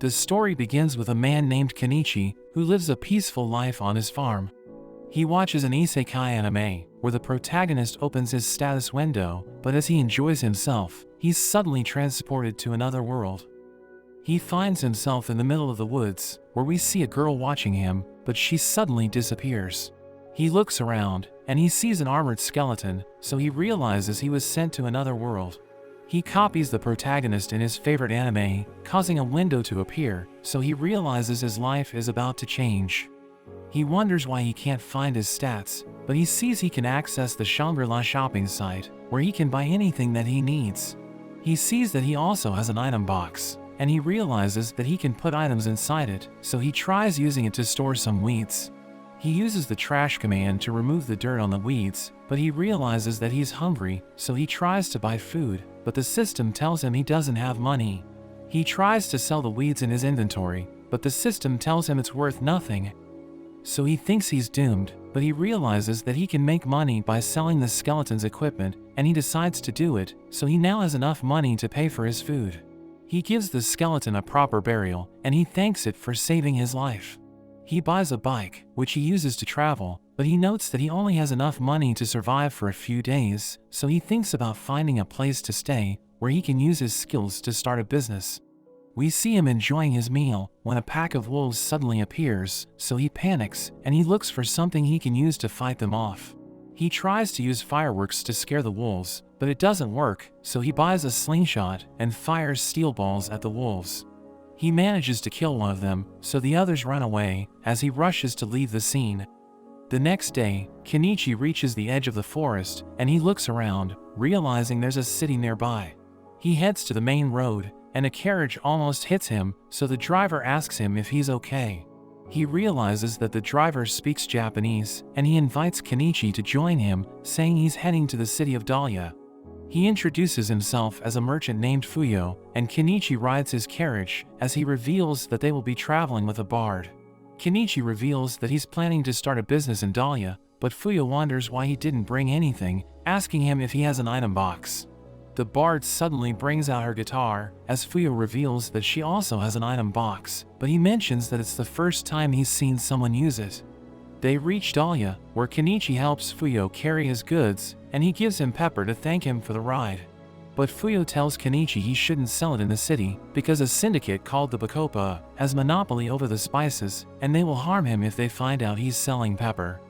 The story begins with a man named Kenichi who lives a peaceful life on his farm. He watches an isekai anime where the protagonist opens his status window, but as he enjoys himself, he's suddenly transported to another world. He finds himself in the middle of the woods where we see a girl watching him, but she suddenly disappears. He looks around and he sees an armored skeleton, so he realizes he was sent to another world. He copies the protagonist in his favorite anime, causing a window to appear, so he realizes his life is about to change. He wonders why he can't find his stats, but he sees he can access the Shangri-La shopping site, where he can buy anything that he needs. He sees that he also has an item box, and he realizes that he can put items inside it, so he tries using it to store some weeds. He uses the trash command to remove the dirt on the weeds, but he realizes that he's hungry, so he tries to buy food, but the system tells him he doesn't have money. He tries to sell the weeds in his inventory, but the system tells him it's worth nothing. So he thinks he's doomed, but he realizes that he can make money by selling the skeleton's equipment, and he decides to do it, so he now has enough money to pay for his food. He gives the skeleton a proper burial, and he thanks it for saving his life. He buys a bike, which he uses to travel, but he notes that he only has enough money to survive for a few days, so he thinks about finding a place to stay, where he can use his skills to start a business. We see him enjoying his meal when a pack of wolves suddenly appears, so he panics and he looks for something he can use to fight them off. He tries to use fireworks to scare the wolves, but it doesn't work, so he buys a slingshot and fires steel balls at the wolves. He manages to kill one of them, so the others run away as he rushes to leave the scene. The next day, Kenichi reaches the edge of the forest and he looks around, realizing there's a city nearby. He heads to the main road, and a carriage almost hits him, so the driver asks him if he's okay. He realizes that the driver speaks Japanese, and he invites Kenichi to join him, saying he's heading to the city of Dahlia. He introduces himself as a merchant named Fuyo, and Kenichi rides his carriage as he reveals that they will be traveling with a bard. Kenichi reveals that he's planning to start a business in Dahlia, but Fuyo wonders why he didn't bring anything, asking him if he has an item box. The bard suddenly brings out her guitar, as Fuyo reveals that she also has an item box, but he mentions that it's the first time he's seen someone use it. They reach Dahlia, where Kenichi helps Fuyo carry his goods, and he gives him pepper to thank him for the ride. But Fuyo tells Kenichi he shouldn't sell it in the city, because a syndicate called the Bacopa has monopoly over the spices, and they will harm him if they find out he's selling pepper.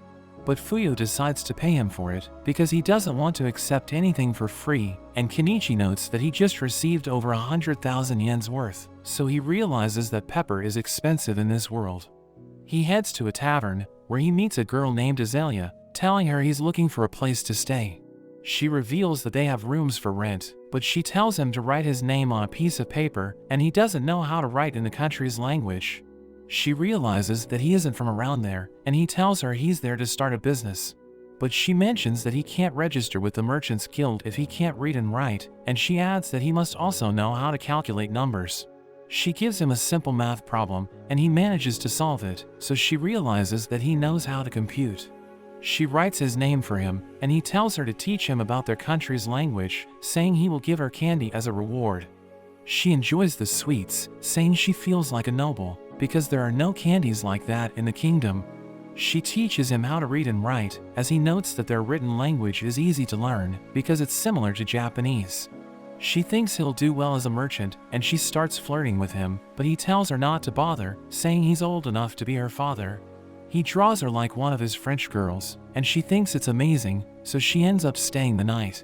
But Fuyo decides to pay him for it, because he doesn't want to accept anything for free, and Kenichi notes that he just received over 100,000 yen's worth, so he realizes that pepper is expensive in this world. He heads to a tavern, where he meets a girl named Azalea, telling her he's looking for a place to stay. She reveals that they have rooms for rent, but she tells him to write his name on a piece of paper, and he doesn't know how to write in the country's language. She realizes that he isn't from around there, and he tells her he's there to start a business. But she mentions that he can't register with the Merchants Guild if he can't read and write, and she adds that he must also know how to calculate numbers. She gives him a simple math problem, and he manages to solve it, so she realizes that he knows how to compute. She writes his name for him, and he tells her to teach him about their country's language, saying he will give her candy as a reward. She enjoys the sweets, saying she feels like a noble, because there are no candies like that in the kingdom. She teaches him how to read and write, as he notes that their written language is easy to learn, because it's similar to Japanese. She thinks he'll do well as a merchant, and she starts flirting with him, but he tells her not to bother, saying he's old enough to be her father. He draws her like one of his French girls, and she thinks it's amazing, so she ends up staying the night.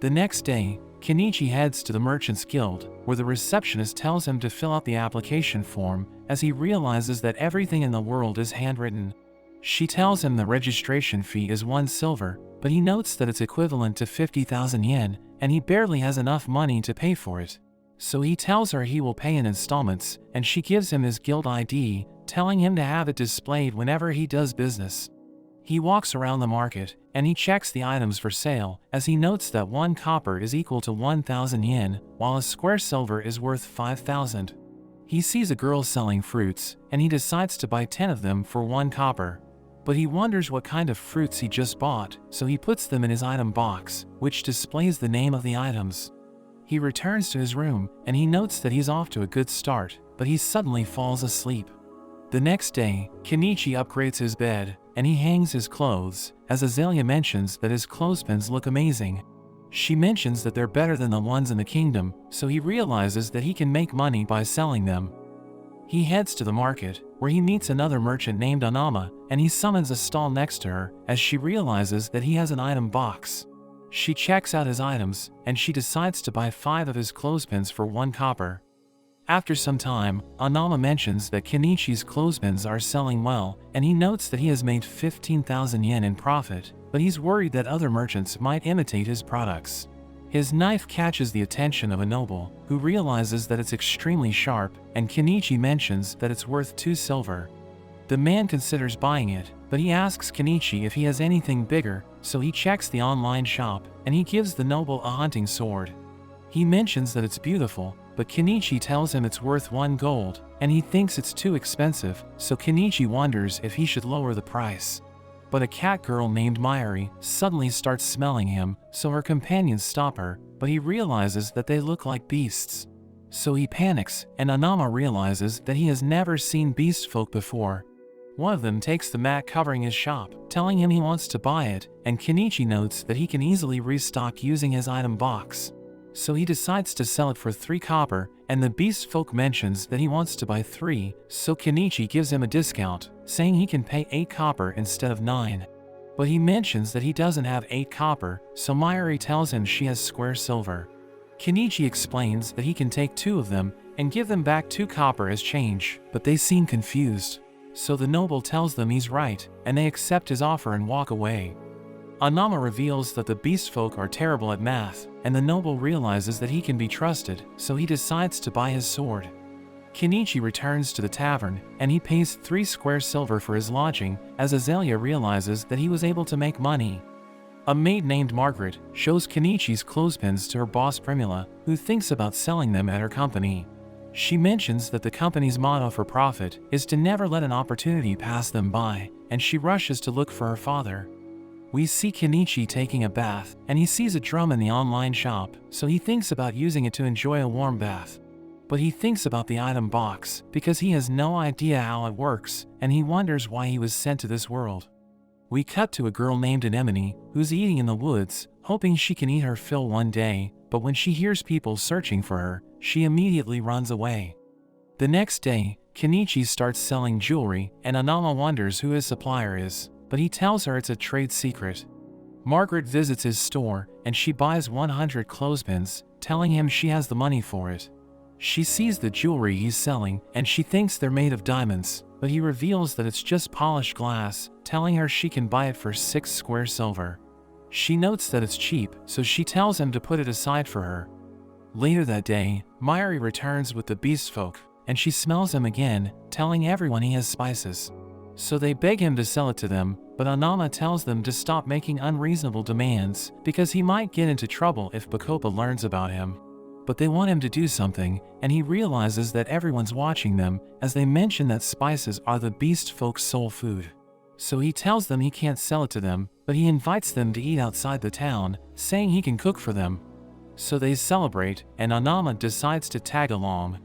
The next day, Kenichi heads to the Merchants Guild, where the receptionist tells him to fill out the application form, as he realizes that everything in the world is handwritten. She tells him the registration fee is 1 silver, but he notes that it's equivalent to 50,000 yen, and he barely has enough money to pay for it. So he tells her he will pay in installments, and she gives him his guild ID, telling him to have it displayed whenever he does business. He walks around the market, and he checks the items for sale, as he notes that 1 copper is equal to 1,000 yen, while a square silver is worth 5,000. He sees a girl selling fruits, and he decides to buy 10 of them for 1 copper. But he wonders what kind of fruits he just bought, so he puts them in his item box, which displays the name of the items. He returns to his room, and he notes that he's off to a good start, but he suddenly falls asleep. The next day, Kenichi upgrades his bed, and he hangs his clothes, as Azalea mentions that his clothespins look amazing. She mentions that they're better than the ones in the kingdom, so he realizes that he can make money by selling them. He heads to the market, where he meets another merchant named Anama, and he summons a stall next to her, as she realizes that he has an item box. She checks out his items, and she decides to buy 5 of his clothespins for 1 copper. After some time, Anama mentions that Kenichi's clothespins are selling well, and he notes that he has made 15,000 yen in profit, but he's worried that other merchants might imitate his products. His knife catches the attention of a noble, who realizes that it's extremely sharp, and Kenichi mentions that it's worth 2 silver. The man considers buying it, but he asks Kenichi if he has anything bigger, so he checks the online shop, and he gives the noble a hunting sword. He mentions that it's beautiful, but Kenichi tells him it's worth 1 gold, and he thinks it's too expensive, so Kenichi wonders if he should lower the price. But a cat girl named Mayuri suddenly starts smelling him, so her companions stop her, but he realizes that they look like beasts. So he panics, and Anama realizes that he has never seen beast folk before. One of them takes the mat covering his shop, telling him he wants to buy it, and Kenichi notes that he can easily restock using his item box. So he decides to sell it for 3 copper, and the beast folk mentions that he wants to buy 3, so Kenichi gives him a discount, saying he can pay 8 copper instead of 9. But he mentions that he doesn't have 8 copper, so Mayuri tells him she has square silver. Kenichi explains that he can take 2 of them and give them back 2 copper as change, but they seem confused. So the noble tells them he's right, and they accept his offer and walk away. Anama reveals that the beast folk are terrible at math, and the noble realizes that he can be trusted, so he decides to buy his sword. Kenichi returns to the tavern, and he pays 3 square silver for his lodging, as Azalea realizes that he was able to make money. A maid named Margaret shows Kenichi's clothespins to her boss Primula, who thinks about selling them at her company. She mentions that the company's motto for profit is to never let an opportunity pass them by, and she rushes to look for her father. We see Kenichi taking a bath, and he sees a drum in the online shop, so he thinks about using it to enjoy a warm bath. But he thinks about the item box, because he has no idea how it works, and he wonders why he was sent to this world. We cut to a girl named Anemone, who's eating in the woods, hoping she can eat her fill one day, but when she hears people searching for her, she immediately runs away. The next day, Kenichi starts selling jewelry, and Anama wonders who his supplier is, but he tells her it's a trade secret. Margaret visits his store, and she buys 100 clothespins, telling him she has the money for it. She sees the jewelry he's selling, and she thinks they're made of diamonds, but he reveals that it's just polished glass, telling her she can buy it for 6 square silver. She notes that it's cheap, so she tells him to put it aside for her. Later that day, Mayuri returns with the beast folk, and she smells him again, telling everyone he has spices. So they beg him to sell it to them, but Anama tells them to stop making unreasonable demands, because he might get into trouble if Bacopa learns about him. But they want him to do something, and he realizes that everyone's watching them, as they mention that spices are the beast folk's soul food. So he tells them he can't sell it to them, but he invites them to eat outside the town, saying he can cook for them. So they celebrate, and Anama decides to tag along.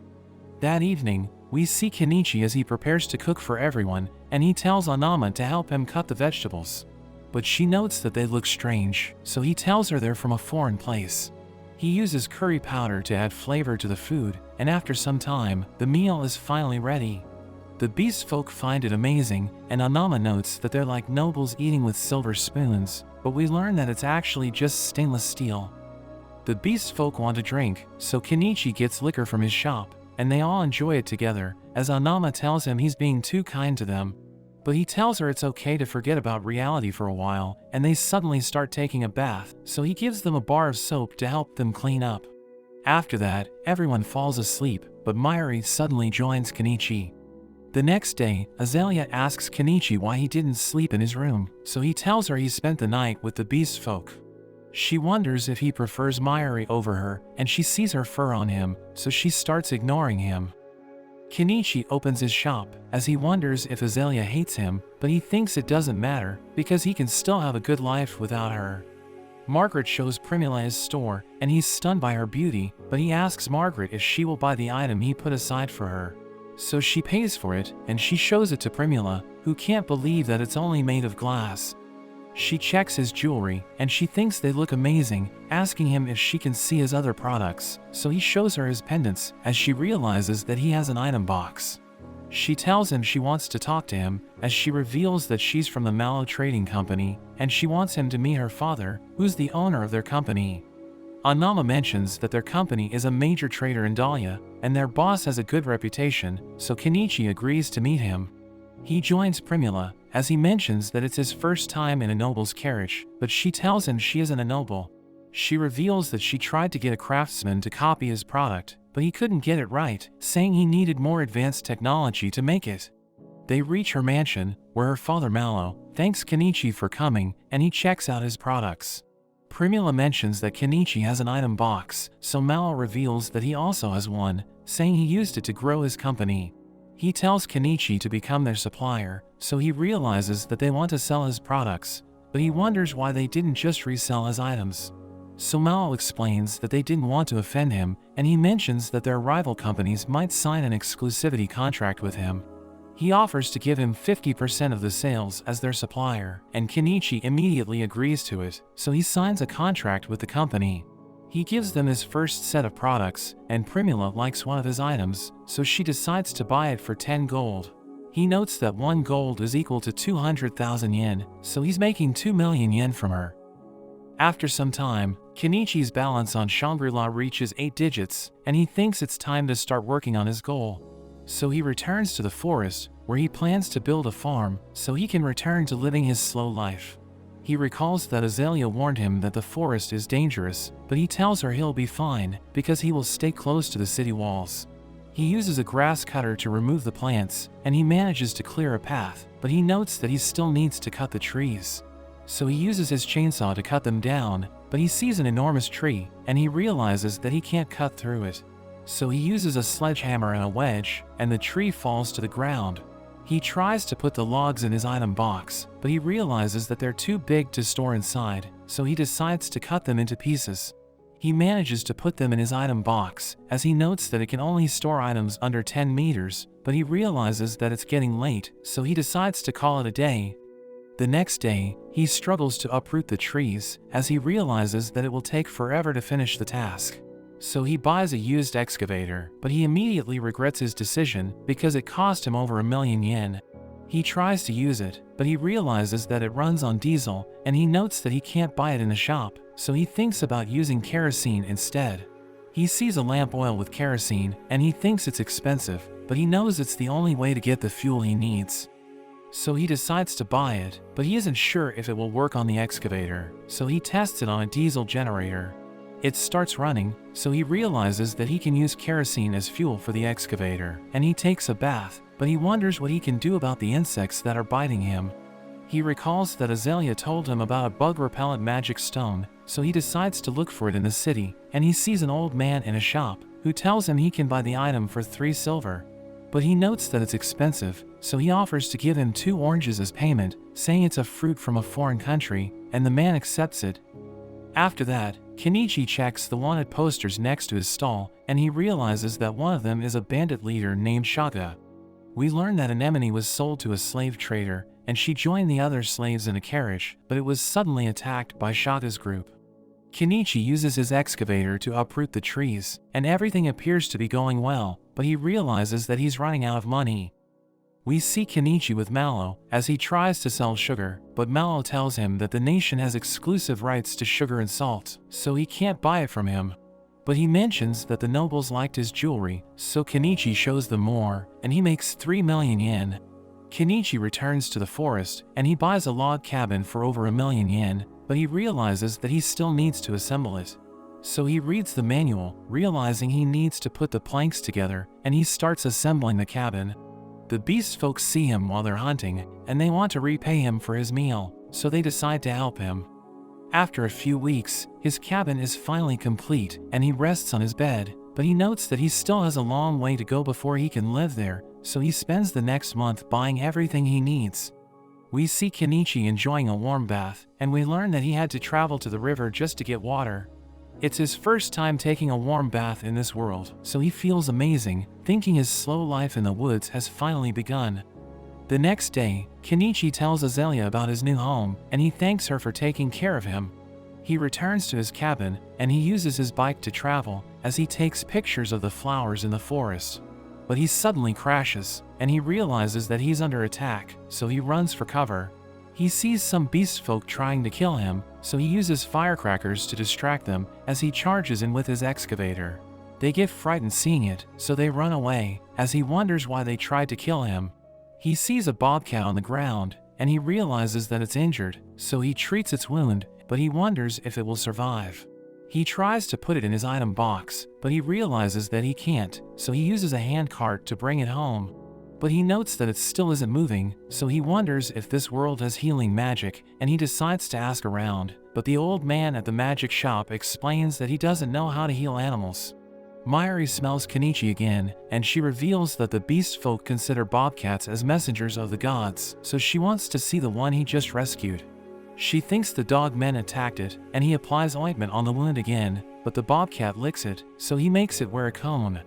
That evening, we see Kenichi as he prepares to cook for everyone, and he tells Anama to help him cut the vegetables. But she notes that they look strange, so he tells her they're from a foreign place. He uses curry powder to add flavor to the food, and after some time, the meal is finally ready. The beast folk find it amazing, and Anama notes that they're like nobles eating with silver spoons, but we learn that it's actually just stainless steel. The beast folk want a drink, so Kenichi gets liquor from his shop, and they all enjoy it together, as Anama tells him he's being too kind to them. But he tells her it's okay to forget about reality for a while, and they suddenly start taking a bath, so he gives them a bar of soap to help them clean up. After that, everyone falls asleep, but Mayuri suddenly joins Kenichi. The next day, Azalea asks Kenichi why he didn't sleep in his room, so he tells her he spent the night with the beast folk. She wonders if he prefers Mayuri over her, and she sees her fur on him, so she starts ignoring him. Kenichi opens his shop, as he wonders if Azalea hates him, but he thinks it doesn't matter, because he can still have a good life without her. Margaret shows Primula his store, and he's stunned by her beauty, but he asks Margaret if she will buy the item he put aside for her. So she pays for it, and she shows it to Primula, who can't believe that it's only made of glass. She checks his jewelry, and she thinks they look amazing, asking him if she can see his other products, so he shows her his pendants, as she realizes that he has an item box. She tells him she wants to talk to him, as she reveals that she's from the Mallow Trading Company, and she wants him to meet her father, who's the owner of their company. Anama mentions that their company is a major trader in Dahlia, and their boss has a good reputation, so Kenichi agrees to meet him. He joins Primula, as he mentions that it's his first time in a noble's carriage, but she tells him she isn't a noble. She reveals that she tried to get a craftsman to copy his product, but he couldn't get it right, saying he needed more advanced technology to make it. They reach her mansion, where her father Mallow thanks Kenichi for coming, and he checks out his products. Primula mentions that Kenichi has an item box, so Mallow reveals that he also has one, saying he used it to grow his company. He tells Kenichi to become their supplier, so he realizes that they want to sell his products, but he wonders why they didn't just resell his items. So Mallow explains that they didn't want to offend him, and he mentions that their rival companies might sign an exclusivity contract with him. He offers to give him 50% of the sales as their supplier, and Kenichi immediately agrees to it, so he signs a contract with the company. He gives them his first set of products, and Primula likes one of his items, so she decides to buy it for 10 gold. He notes that 1 gold is equal to 200,000 yen, so he's making 2 million yen from her. After some time, Kenichi's balance on Shangri-La reaches 8 digits, and he thinks it's time to start working on his goal. So he returns to the forest, where he plans to build a farm, so he can return to living his slow life. He recalls that Azalea warned him that the forest is dangerous, but he tells her he'll be fine, because he will stay close to the city walls. He uses a grass cutter to remove the plants, and he manages to clear a path, but he notes that he still needs to cut the trees. So he uses his chainsaw to cut them down, but he sees an enormous tree, and he realizes that he can't cut through it. So he uses a sledgehammer and a wedge, and the tree falls to the ground. He tries to put the logs in his item box, but he realizes that they're too big to store inside, so he decides to cut them into pieces. He manages to put them in his item box, as he notes that it can only store items under 10 meters, but he realizes that it's getting late, so he decides to call it a day. The next day, he struggles to uproot the trees, as he realizes that it will take forever to finish the task. So he buys a used excavator, but he immediately regrets his decision because it cost him over 1 million yen. He tries to use it, but he realizes that it runs on diesel, and he notes that he can't buy it in a shop, so he thinks about using kerosene instead. He sees a lamp oil with kerosene, and he thinks it's expensive, but he knows it's the only way to get the fuel he needs. So he decides to buy it, but he isn't sure if it will work on the excavator, so he tests it on a diesel generator. It starts running, so he realizes that he can use kerosene as fuel for the excavator, and he takes a bath, but he wonders what he can do about the insects that are biting him. He recalls that Azalea told him about a bug-repellent magic stone, so he decides to look for it in the city, and he sees an old man in a shop, who tells him he can buy the item for 3 silver. But he notes that it's expensive, so he offers to give him 2 oranges as payment, saying it's a fruit from a foreign country, and the man accepts it. After that, Kenichi checks the wanted posters next to his stall, and he realizes that one of them is a bandit leader named Shaga. We learn that Anemone was sold to a slave trader, and she joined the other slaves in a carriage, but it was suddenly attacked by Shaga's group. Kenichi uses his excavator to uproot the trees, and everything appears to be going well, but he realizes that he's running out of money. We see Kenichi with Mallow, as he tries to sell sugar, but Mallow tells him that the nation has exclusive rights to sugar and salt, so he can't buy it from him. But he mentions that the nobles liked his jewelry, so Kenichi shows them more, and he makes 3 million yen. Kenichi returns to the forest, and he buys a log cabin for over 1 million yen, but he realizes that he still needs to assemble it. So he reads the manual, realizing he needs to put the planks together, and he starts assembling the cabin. The beast folks see him while they're hunting, and they want to repay him for his meal, so they decide to help him. After a few weeks, his cabin is finally complete, and he rests on his bed, but he notes that he still has a long way to go before he can live there, so he spends the next month buying everything he needs. We see Kenichi enjoying a warm bath, and we learn that he had to travel to the river just to get water. It's his first time taking a warm bath in this world, so he feels amazing, thinking his slow life in the woods has finally begun. The next day, Kenichi tells Azalea about his new home, and he thanks her for taking care of him. He returns to his cabin, and he uses his bike to travel, as he takes pictures of the flowers in the forest. But he suddenly crashes, and he realizes that he's under attack, so he runs for cover. He sees some beast folk trying to kill him, so he uses firecrackers to distract them as he charges in with his excavator. They get frightened seeing it, so they run away, as he wonders why they tried to kill him. He sees a bobcat on the ground, and he realizes that it's injured, so he treats its wound, but he wonders if it will survive. He tries to put it in his item box, but he realizes that he can't, so he uses a handcart to bring it home. But he notes that it still isn't moving, so he wonders if this world has healing magic, and he decides to ask around, but the old man at the magic shop explains that he doesn't know how to heal animals. Mayuri smells Kenichi again, and she reveals that the beast folk consider bobcats as messengers of the gods, so she wants to see the one he just rescued. She thinks the dog men attacked it, and he applies ointment on the wound again, but the bobcat licks it, so he makes it wear a cone.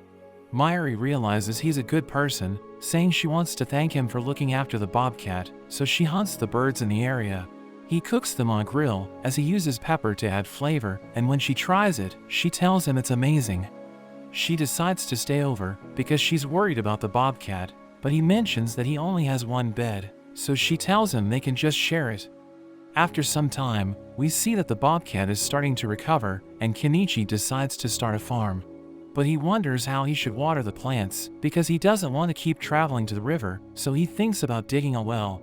Mayuri realizes he's a good person, saying she wants to thank him for looking after the bobcat, so she hunts the birds in the area. He cooks them on a grill, as he uses pepper to add flavor, and when she tries it, she tells him it's amazing. She decides to stay over, because she's worried about the bobcat, but he mentions that he only has one bed, so she tells him they can just share it. After some time, we see that the bobcat is starting to recover, and Kenichi decides to start a farm. But he wonders how he should water the plants, because he doesn't want to keep traveling to the river, so he thinks about digging a well.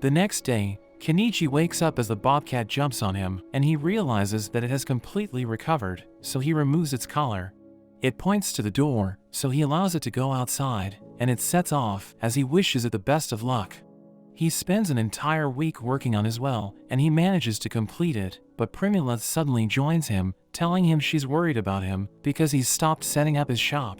The next day, Kenichi wakes up as the bobcat jumps on him, and he realizes that it has completely recovered, so he removes its collar. It points to the door, so he allows it to go outside, and it sets off, as he wishes it the best of luck. He spends an entire week working on his well, and he manages to complete it, but Primula suddenly joins him, telling him she's worried about him because he's stopped setting up his shop.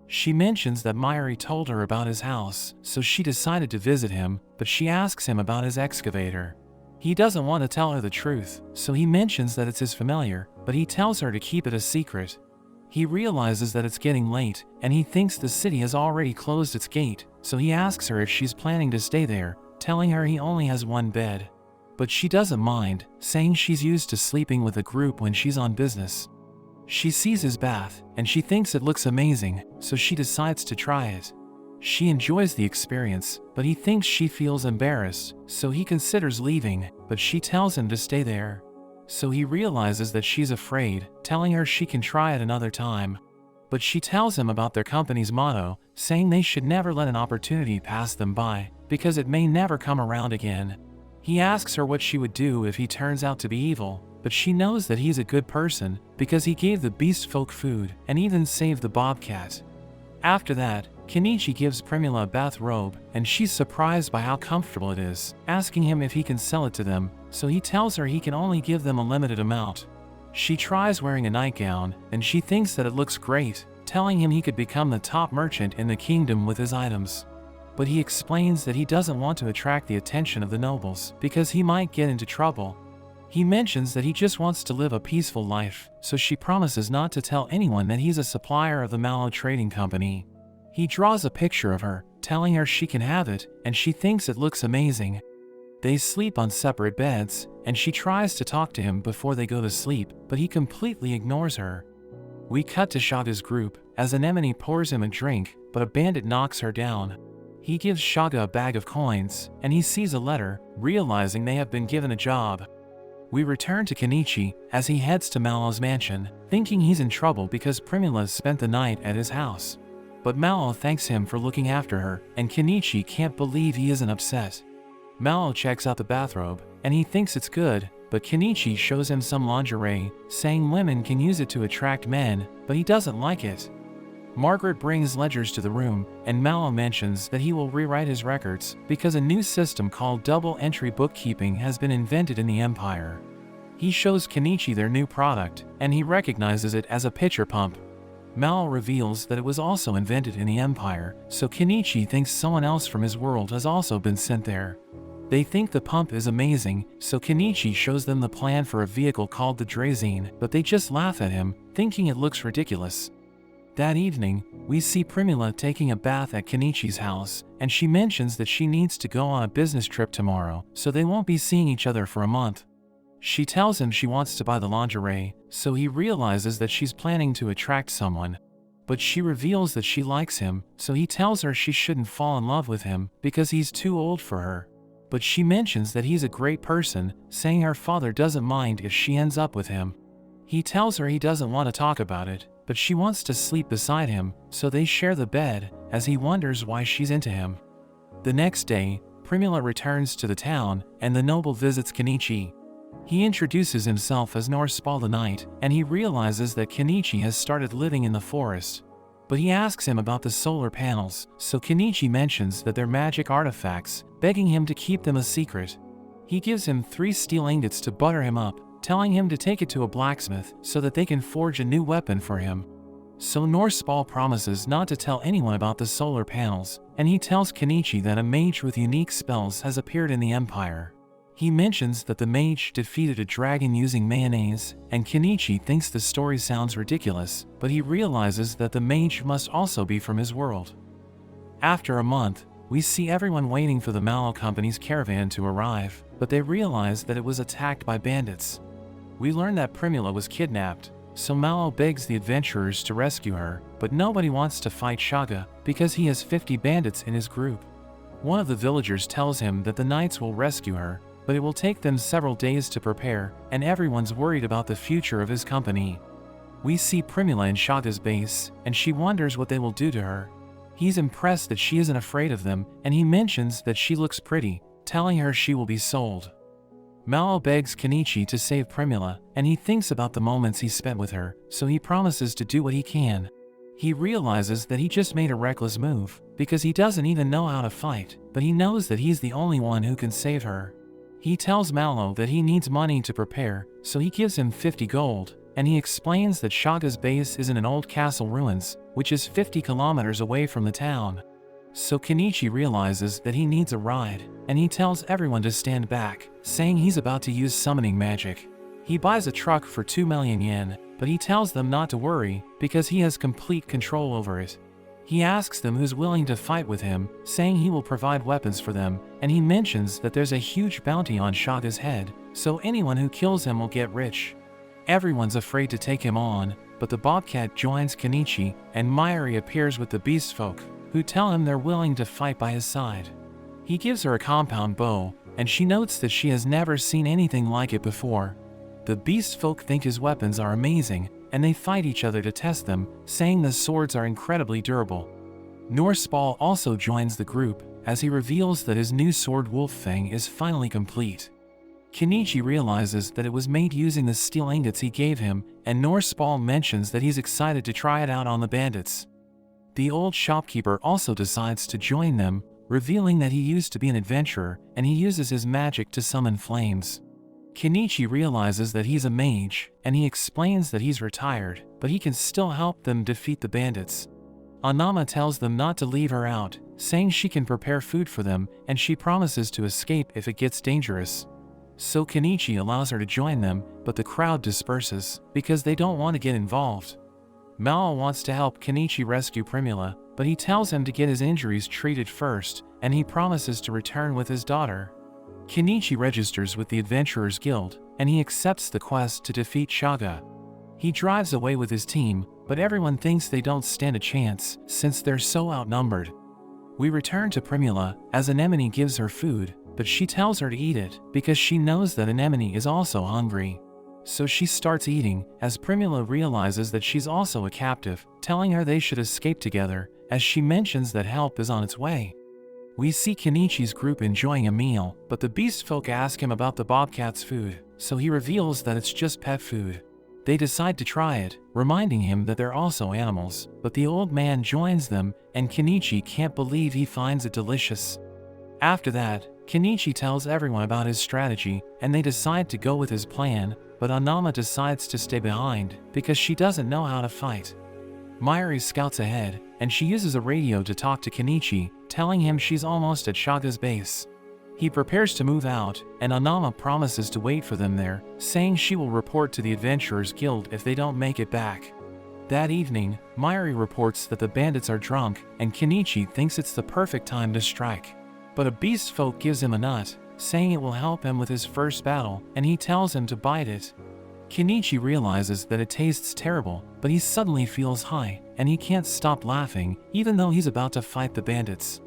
She mentions that Mayuri told her about his house, so she decided to visit him, but she asks him about his excavator. He doesn't want to tell her the truth, so he mentions that it's his familiar, but he tells her to keep it a secret. He realizes that it's getting late, and he thinks the city has already closed its gate, so he asks her if she's planning to stay there, telling her he only has one bed. But she doesn't mind, saying she's used to sleeping with a group when she's on business. She sees his bath, and she thinks it looks amazing, so she decides to try it. She enjoys the experience, but he thinks she feels embarrassed, so he considers leaving, but she tells him to stay there. So he realizes that she's afraid, telling her she can try it another time. But she tells him about their company's motto, saying they should never let an opportunity pass them by, because it may never come around again. He asks her what she would do if he turns out to be evil, but she knows that he's a good person, because he gave the beast folk food, and even saved the bobcat. After that, Kenichi gives Primula a bathrobe, and she's surprised by how comfortable it is, asking him if he can sell it to them, so he tells her he can only give them a limited amount. She tries wearing a nightgown, and she thinks that it looks great, telling him he could become the top merchant in the kingdom with his items. But he explains that he doesn't want to attract the attention of the nobles, because he might get into trouble. He mentions that he just wants to live a peaceful life, so she promises not to tell anyone that he's a supplier of the Mallow Trading Company. He draws a picture of her, telling her she can have it, and she thinks it looks amazing. They sleep on separate beds, and she tries to talk to him before they go to sleep, but he completely ignores her. We cut to Shaga's group, as Anemone pours him a drink, but a bandit knocks her down. He gives Shaga a bag of coins, and he sees a letter, realizing they have been given a job. We return to Kenichi, as he heads to Mallow's mansion, thinking he's in trouble because Primula spent the night at his house. But Mallow thanks him for looking after her, and Kenichi can't believe he isn't upset. Mallow checks out the bathrobe, and he thinks it's good, but Kenichi shows him some lingerie, saying women can use it to attract men, but he doesn't like it. Margaret brings ledgers to the room, and Mallow mentions that he will rewrite his records because a new system called double-entry bookkeeping has been invented in the Empire. He shows Kenichi their new product, and he recognizes it as a pitcher pump. Mallow reveals that it was also invented in the Empire, so Kenichi thinks someone else from his world has also been sent there. They think the pump is amazing, so Kenichi shows them the plan for a vehicle called the Draisine, but they just laugh at him, thinking it looks ridiculous. That evening, we see Primula taking a bath at Kenichi's house, and she mentions that she needs to go on a business trip tomorrow, so they won't be seeing each other for a month. She tells him she wants to buy the lingerie, so he realizes that she's planning to attract someone. But she reveals that she likes him, so he tells her she shouldn't fall in love with him because he's too old for her. But she mentions that he's a great person, saying her father doesn't mind if she ends up with him. He tells her he doesn't want to talk about it, but she wants to sleep beside him, so they share the bed, as he wonders why she's into him. The next day, Primula returns to the town, and the noble visits Kenichi. He introduces himself as Norspal the Knight, and he realizes that Kenichi has started living in the forest. But he asks him about the solar panels, so Kenichi mentions that they're magic artifacts, begging him to keep them a secret. He gives him 3 steel ingots to butter him up, telling him to take it to a blacksmith so that they can forge a new weapon for him. So Norspal promises not to tell anyone about the solar panels, and he tells Kenichi that a mage with unique spells has appeared in the Empire. He mentions that the mage defeated a dragon using mayonnaise, and Kenichi thinks the story sounds ridiculous, but he realizes that the mage must also be from his world. After a month, we see everyone waiting for the Mallow Company's caravan to arrive, but they realize that it was attacked by bandits. We learn that Primula was kidnapped, so Mallow begs the adventurers to rescue her, but nobody wants to fight Shaga because he has 50 bandits in his group. One of the villagers tells him that the knights will rescue her, but it will take them several days to prepare, and everyone's worried about the future of his company. We see Primula in Shaga's base, and she wonders what they will do to her. He's impressed that she isn't afraid of them, and he mentions that she looks pretty, telling her she will be sold. Mallow begs Kenichi to save Primula, and he thinks about the moments he spent with her, so he promises to do what he can. He realizes that he just made a reckless move, because he doesn't even know how to fight, but he knows that he's the only one who can save her. He tells Mallow that he needs money to prepare, so he gives him 50 gold, and he explains that Shaga's base is in an old castle ruins, which is 50 kilometers away from the town. So Kenichi realizes that he needs a ride, and he tells everyone to stand back, saying he's about to use summoning magic. He buys a truck for 2 million yen, but he tells them not to worry, because he has complete control over it. He asks them who's willing to fight with him, saying he will provide weapons for them, and he mentions that there's a huge bounty on Shaga's head, so anyone who kills him will get rich. Everyone's afraid to take him on, but the bobcat joins Kenichi, and Mayuri appears with the beast folk, who tell him they're willing to fight by his side. He gives her a compound bow, and she notes that she has never seen anything like it before. The beast folk think his weapons are amazing, and they fight each other to test them, saying the swords are incredibly durable. Norspal also joins the group, as he reveals that his new sword Wolffang is finally complete. Kenichi realizes that it was made using the steel ingots he gave him, and Norspal mentions that he's excited to try it out on the bandits. The old shopkeeper also decides to join them, revealing that he used to be an adventurer, and he uses his magic to summon flames. Kenichi realizes that he's a mage, and he explains that he's retired, but he can still help them defeat the bandits. Anama tells them not to leave her out, saying she can prepare food for them, and she promises to escape if it gets dangerous. So Kenichi allows her to join them, but the crowd disperses, because they don't want to get involved. Mallow wants to help Kenichi rescue Primula, but he tells him to get his injuries treated first, and he promises to return with his daughter. Kenichi registers with the Adventurers Guild, and he accepts the quest to defeat Shaga. He drives away with his team, but everyone thinks they don't stand a chance, since they're so outnumbered. We return to Primula, as Anemone gives her food, but she tells her to eat it, because she knows that Anemone is also hungry. So she starts eating, as Primula realizes that she's also a captive, telling her they should escape together, as she mentions that help is on its way. We see Kenichi's group enjoying a meal, but the beast folk ask him about the bobcat's food, so he reveals that it's just pet food. They decide to try it, reminding him that they're also animals, but the old man joins them, and Kenichi can't believe he finds it delicious. After that, Kenichi tells everyone about his strategy, and they decide to go with his plan, but Anama decides to stay behind, because she doesn't know how to fight. Mayuri scouts ahead, and she uses a radio to talk to Kenichi, telling him she's almost at Shaga's base. He prepares to move out, and Anama promises to wait for them there, saying she will report to the Adventurers Guild if they don't make it back. That evening, Mayuri reports that the bandits are drunk, and Kenichi thinks it's the perfect time to strike. But a beast folk gives him a nut, saying it will help him with his first battle, and he tells him to bite it. Kenichi realizes that it tastes terrible, but he suddenly feels high, and he can't stop laughing, even though he's about to fight the bandits.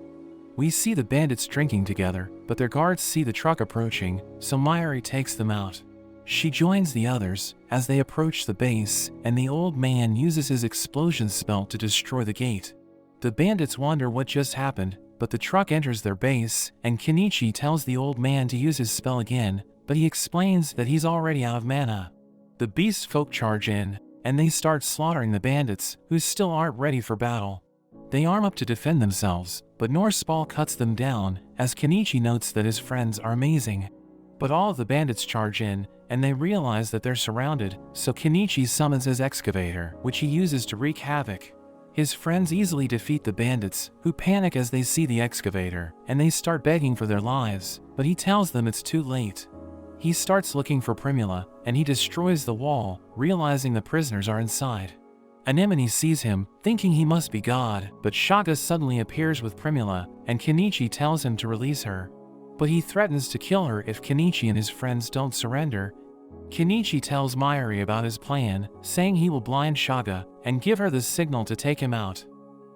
We see the bandits drinking together, but their guards see the truck approaching, so Mayuri takes them out. She joins the others as they approach the base, and the old man uses his explosion spell to destroy the gate. The bandits wonder what just happened, but the truck enters their base, and Kenichi tells the old man to use his spell again, but he explains that he's already out of mana. The beast folk charge in, and they start slaughtering the bandits, who still aren't ready for battle. They arm up to defend themselves, but Norsepaul cuts them down, as Kenichi notes that his friends are amazing. But all of the bandits charge in, and they realize that they're surrounded, so Kenichi summons his excavator, which he uses to wreak havoc. His friends easily defeat the bandits, who panic as they see the excavator, and they start begging for their lives, but he tells them it's too late. He starts looking for Primula, and he destroys the wall, realizing the prisoners are inside. Anemone sees him, thinking he must be God, but Shaga suddenly appears with Primula, and Kenichi tells him to release her. But he threatens to kill her if Kenichi and his friends don't surrender. Kenichi tells Mayuri about his plan, saying he will blind Shaga, and give her the signal to take him out.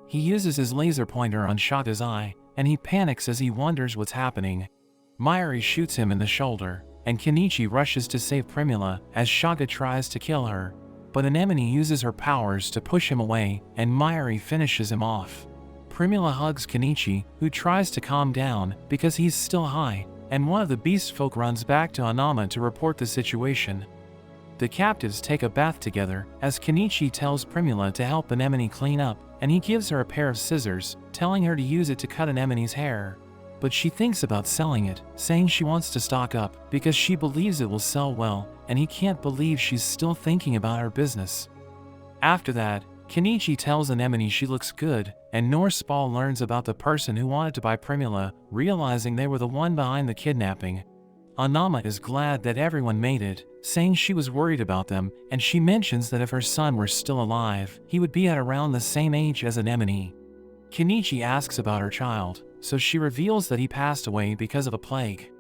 He uses his laser pointer on Shaga's eye, and he panics as he wonders what's happening. Mayuri shoots him in the shoulder, and Kenichi rushes to save Primula as Shaga tries to kill her. But Anemone uses her powers to push him away, and Mayuri finishes him off. Primula hugs Kenichi, who tries to calm down because he's still high, and one of the beast folk runs back to Anama to report the situation. The captives take a bath together, as Kenichi tells Primula to help Anemone clean up, and he gives her a pair of scissors, telling her to use it to cut Anemone's hair. But she thinks about selling it, saying she wants to stock up because she believes it will sell well, and he can't believe she's still thinking about her business. After that, Kenichi tells Anemone she looks good, and Norsepaul learns about the person who wanted to buy Primula, realizing they were the one behind the kidnapping. Anama is glad that everyone made it, saying she was worried about them, and she mentions that if her son were still alive, he would be at around the same age as Anemone. Kenichi asks about her child, so she reveals that he passed away because of a plague.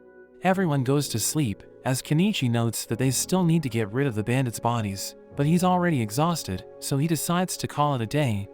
Everyone goes to sleep, as Kenichi notes that they still need to get rid of the bandits' bodies, but he's already exhausted, so he decides to call it a day.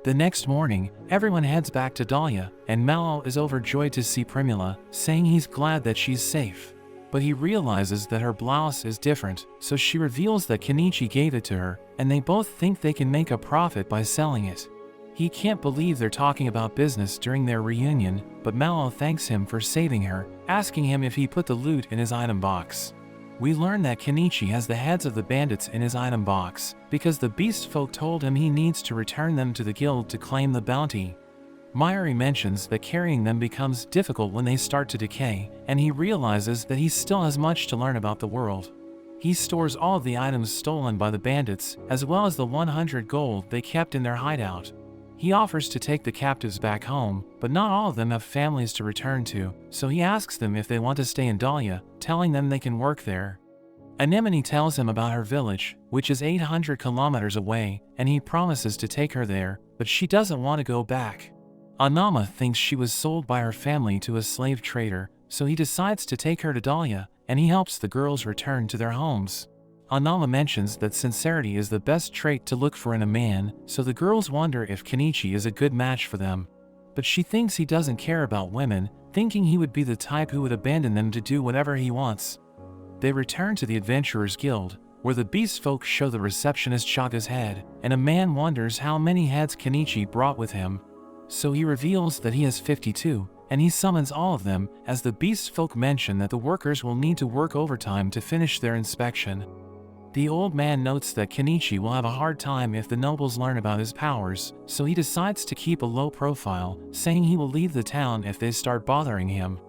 The next morning, everyone heads back to Dahlia, and Mallow is overjoyed to see Primula, saying he's glad that she's safe. But he realizes that her blouse is different, so she reveals that Kenichi gave it to her, and they both think they can make a profit by selling it. He can't believe they're talking about business during their reunion, but Mallow thanks him for saving her, asking him if he put the loot in his item box. We learn that Kenichi has the heads of the bandits in his item box, because the beast folk told him he needs to return them to the guild to claim the bounty. Mayuri mentions that carrying them becomes difficult when they start to decay, and he realizes that he still has much to learn about the world. He stores all of the items stolen by the bandits, as well as the 100 gold they kept in their hideout. He offers to take the captives back home, but not all of them have families to return to, so he asks them if they want to stay in Dahlia, telling them they can work there. Anemone tells him about her village, which is 800 kilometers away, and he promises to take her there, but she doesn't want to go back. Anama thinks she was sold by her family to a slave trader, so he decides to take her to Dahlia, and he helps the girls return to their homes. Anama mentions that sincerity is the best trait to look for in a man, so the girls wonder if Kenichi is a good match for them. But she thinks he doesn't care about women, thinking he would be the type who would abandon them to do whatever he wants. They return to the Adventurers Guild, where the beast folk show the receptionist Shaga's head, and a man wonders how many heads Kenichi brought with him. So he reveals that he has 52, and he summons all of them, as the beast folk mention that the workers will need to work overtime to finish their inspection. The old man notes that Kenichi will have a hard time if the nobles learn about his powers, so he decides to keep a low profile, saying he will leave the town if they start bothering him.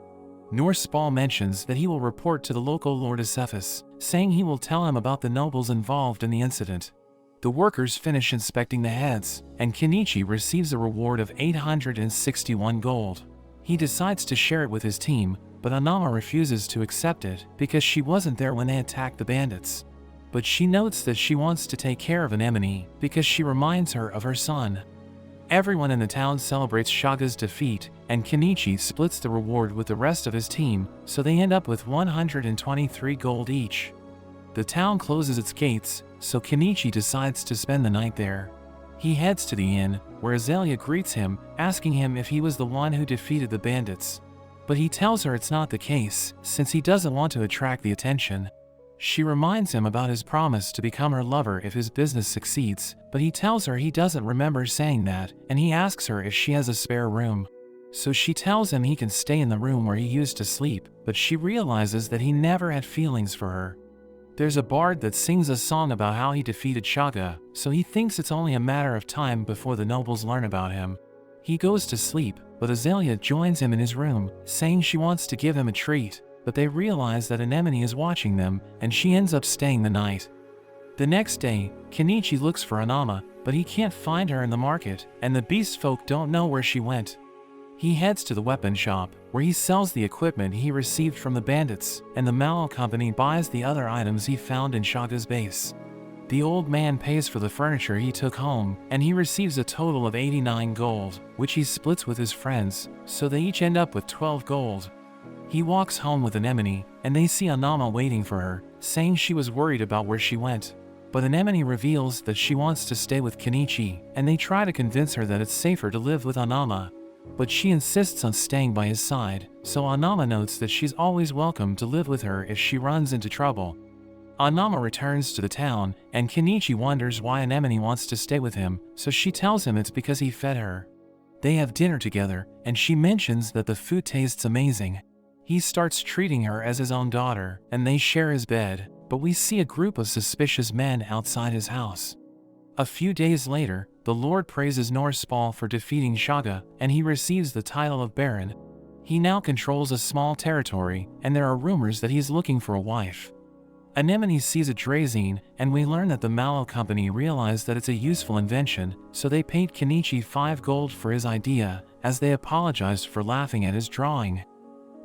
Norsepaul mentions that he will report to the local Lord Acephus, saying he will tell him about the nobles involved in the incident. The workers finish inspecting the heads, and Kenichi receives a reward of 861 gold. He decides to share it with his team, but Anama refuses to accept it because she wasn't there when they attacked the bandits. But she notes that she wants to take care of Anemone because she reminds her of her son. Everyone in the town celebrates Shaga's defeat, and Kenichi splits the reward with the rest of his team, so they end up with 123 gold each. The town closes its gates, so Kenichi decides to spend the night there. He heads to the inn, where Azalea greets him, asking him if he was the one who defeated the bandits. But he tells her it's not the case, since he doesn't want to attract the attention. She reminds him about his promise to become her lover if his business succeeds, but he tells her he doesn't remember saying that, and he asks her if she has a spare room. So she tells him he can stay in the room where he used to sleep, but she realizes that he never had feelings for her. There's a bard that sings a song about how he defeated Shaga, so he thinks it's only a matter of time before the nobles learn about him. He goes to sleep, but Azalea joins him in his room, saying she wants to give him a treat. But they realize that Anemone is watching them, and she ends up staying the night. The next day, Kenichi looks for Anama, but he can't find her in the market, and the beast folk don't know where she went. He heads to the weapon shop, where he sells the equipment he received from the bandits, and the Mallow Company buys the other items he found in Shaga's base. The old man pays for the furniture he took home, and he receives a total of 89 gold, which he splits with his friends, so they each end up with 12 gold. He walks home with Anemone, and they see Anama waiting for her, saying she was worried about where she went. But Anemone reveals that she wants to stay with Kenichi, and they try to convince her that it's safer to live with Anama. But she insists on staying by his side, so Anama notes that she's always welcome to live with her if she runs into trouble. Anama returns to the town, and Kenichi wonders why Anemone wants to stay with him, so she tells him it's because he fed her. They have dinner together, and she mentions that the food tastes amazing. He starts treating her as his own daughter, and they share his bed, but we see a group of suspicious men outside his house. A few days later, the Lord praises Norspal for defeating Shaga, and he receives the title of Baron. He now controls a small territory, and there are rumors that he's looking for a wife. Anemone sees a Draisine, and we learn that the Mallow Company realize that it's a useful invention, so they paid Kenichi 5 gold for his idea, as they apologized for laughing at his drawing.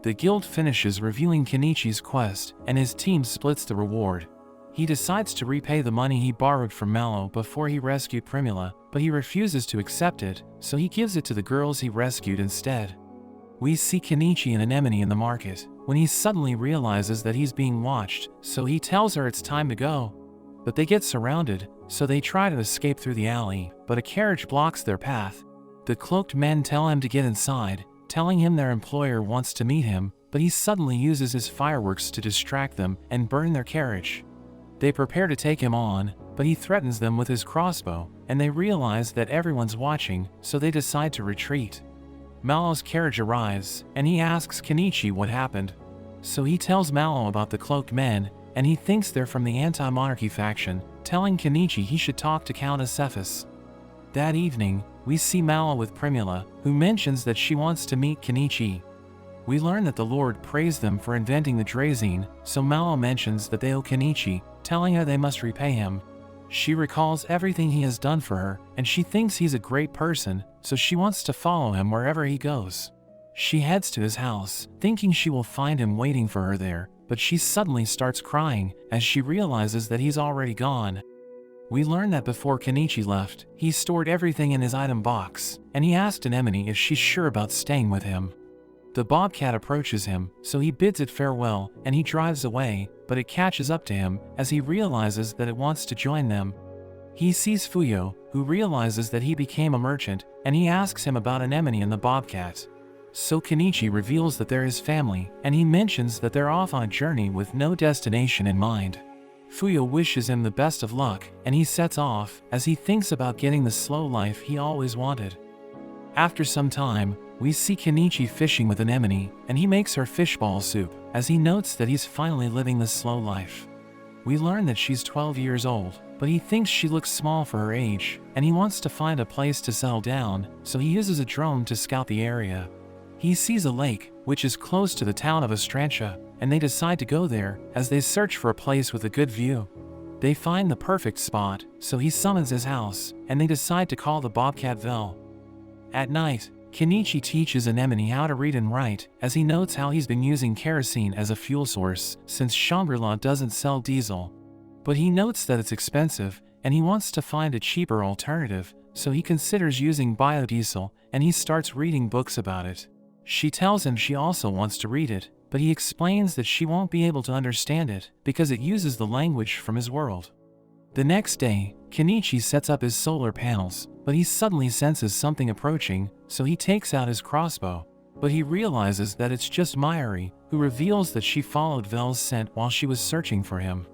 The guild finishes reviewing Kenichi's quest, and his team splits the reward. He decides to repay the money he borrowed from Mallow before he rescued Primula, but he refuses to accept it, so he gives it to the girls he rescued instead. We see Kenichi and Anemone in the market, when he suddenly realizes that he's being watched, so he tells her it's time to go. But they get surrounded, so they try to escape through the alley, but a carriage blocks their path. The cloaked men tell him to get inside, telling him their employer wants to meet him, but he suddenly uses his fireworks to distract them and burn their carriage. They prepare to take him on, but he threatens them with his crossbow, and they realize that everyone's watching, so they decide to retreat. Mallow's carriage arrives, and he asks Kenichi what happened. So he tells Mallow about the cloaked men, and he thinks they're from the anti-monarchy faction, telling Kenichi he should talk to Countess Cephas. That evening, we see Mallow with Primula, who mentions that she wants to meet Kenichi. We learn that the Lord praised them for inventing the Draisine, so Mallow mentions that they owe Kenichi, telling her they must repay him. She recalls everything he has done for her, and she thinks he's a great person, so she wants to follow him wherever he goes. She heads to his house, thinking she will find him waiting for her there, but she suddenly starts crying as she realizes that he's already gone. We learn that before Kenichi left, he stored everything in his item box, and he asked Anemone if she's sure about staying with him. The bobcat approaches him, so he bids it farewell, and he drives away, but it catches up to him as he realizes that it wants to join them. He sees Fuyo, who realizes that he became a merchant, and he asks him about Anemone and the bobcat. So Kenichi reveals that they're his family, and he mentions that they're off on a journey with no destination in mind. Fuyo wishes him the best of luck, and he sets off as he thinks about getting the slow life he always wanted. After some time, we see Kenichi fishing with Anemone, and he makes her fishball soup, as he notes that he's finally living the slow life. We learn that she's 12 years old, but he thinks she looks small for her age, and he wants to find a place to settle down, so he uses a drone to scout the area. He sees a lake, which is close to the town of Ostrantia, and they decide to go there as they search for a place with a good view. They find the perfect spot, so he summons his house, and they decide to call the Bobcat Vel. At night, Kenichi teaches Anemone how to read and write, as he notes how he's been using kerosene as a fuel source since Shangri-La doesn't sell diesel. But he notes that it's expensive, and he wants to find a cheaper alternative, so he considers using biodiesel, and he starts reading books about it. She tells him she also wants to read it, but he explains that she won't be able to understand it because it uses the language from his world. The next day, Kenichi sets up his solar panels, but he suddenly senses something approaching, so he takes out his crossbow. But he realizes that it's just Mayuri, who reveals that she followed Vel's scent while she was searching for him.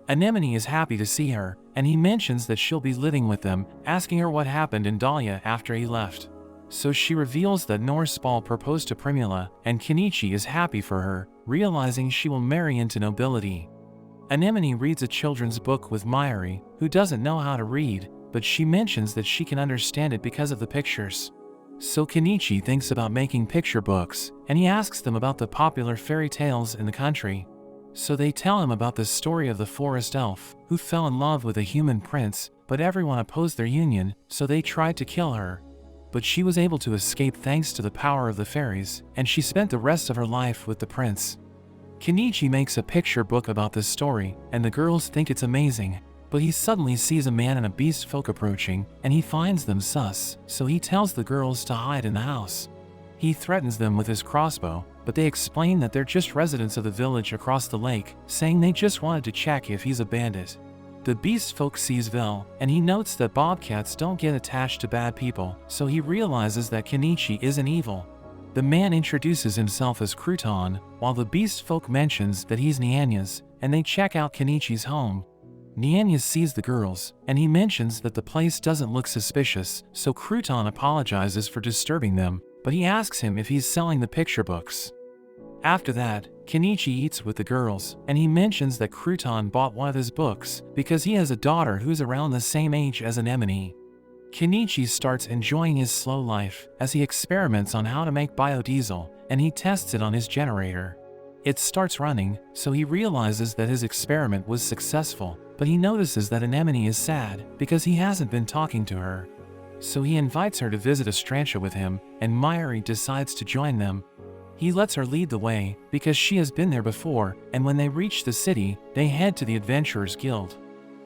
Anemone is happy to see her, and he mentions that she'll be living with them, asking her what happened in Dahlia after he left. So she reveals that Norse Ball proposed to Primula, and Kenichi is happy for her, realizing she will marry into nobility. Anemone reads a children's book with Mayuri, who doesn't know how to read, but she mentions that she can understand it because of the pictures. So Kenichi thinks about making picture books, and he asks them about the popular fairy tales in the country. So they tell him about the story of the forest elf, who fell in love with a human prince, but everyone opposed their union, so they tried to kill her. But she was able to escape thanks to the power of the fairies, and she spent the rest of her life with the prince. Kenichi makes a picture book about this story, and the girls think it's amazing. But he suddenly sees a man and a beast folk approaching, and he finds them sus, so he tells the girls to hide in the house. He threatens them with his crossbow, but they explain that they're just residents of the village across the lake, saying they just wanted to check if he's a bandit. The beast folk sees Vel, and he notes that bobcats don't get attached to bad people, so he realizes that Kenichi isn't evil. The man introduces himself as Crouton, while the beast folk mentions that he's Nyanya's, and they check out Kenichi's home. Nyanya sees the girls, and he mentions that the place doesn't look suspicious, so Crouton apologizes for disturbing them, but he asks him if he's selling the picture books. After that, Kenichi eats with the girls, and he mentions that Crouton bought one of his books because he has a daughter who's around the same age as Anemone. Kenichi starts enjoying his slow life as he experiments on how to make biodiesel, and he tests it on his generator. It starts running, so he realizes that his experiment was successful, but he notices that Anemone is sad because he hasn't been talking to her. So he invites her to visit Astrantia with him, and Mayuri decides to join them. He lets her lead the way because she has been there before, and when they reach the city, they head to the Adventurers Guild.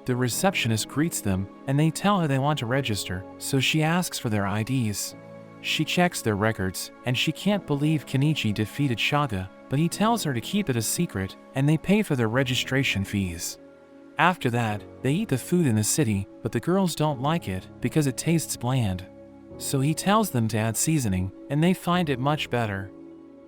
The receptionist greets them, and they tell her they want to register, so she asks for their IDs. She checks their records, and she can't believe Kenichi defeated Shaga, but he tells her to keep it a secret, and they pay for their registration fees. After that, they eat the food in the city, but the girls don't like it because it tastes bland. So he tells them to add seasoning, and they find it much better.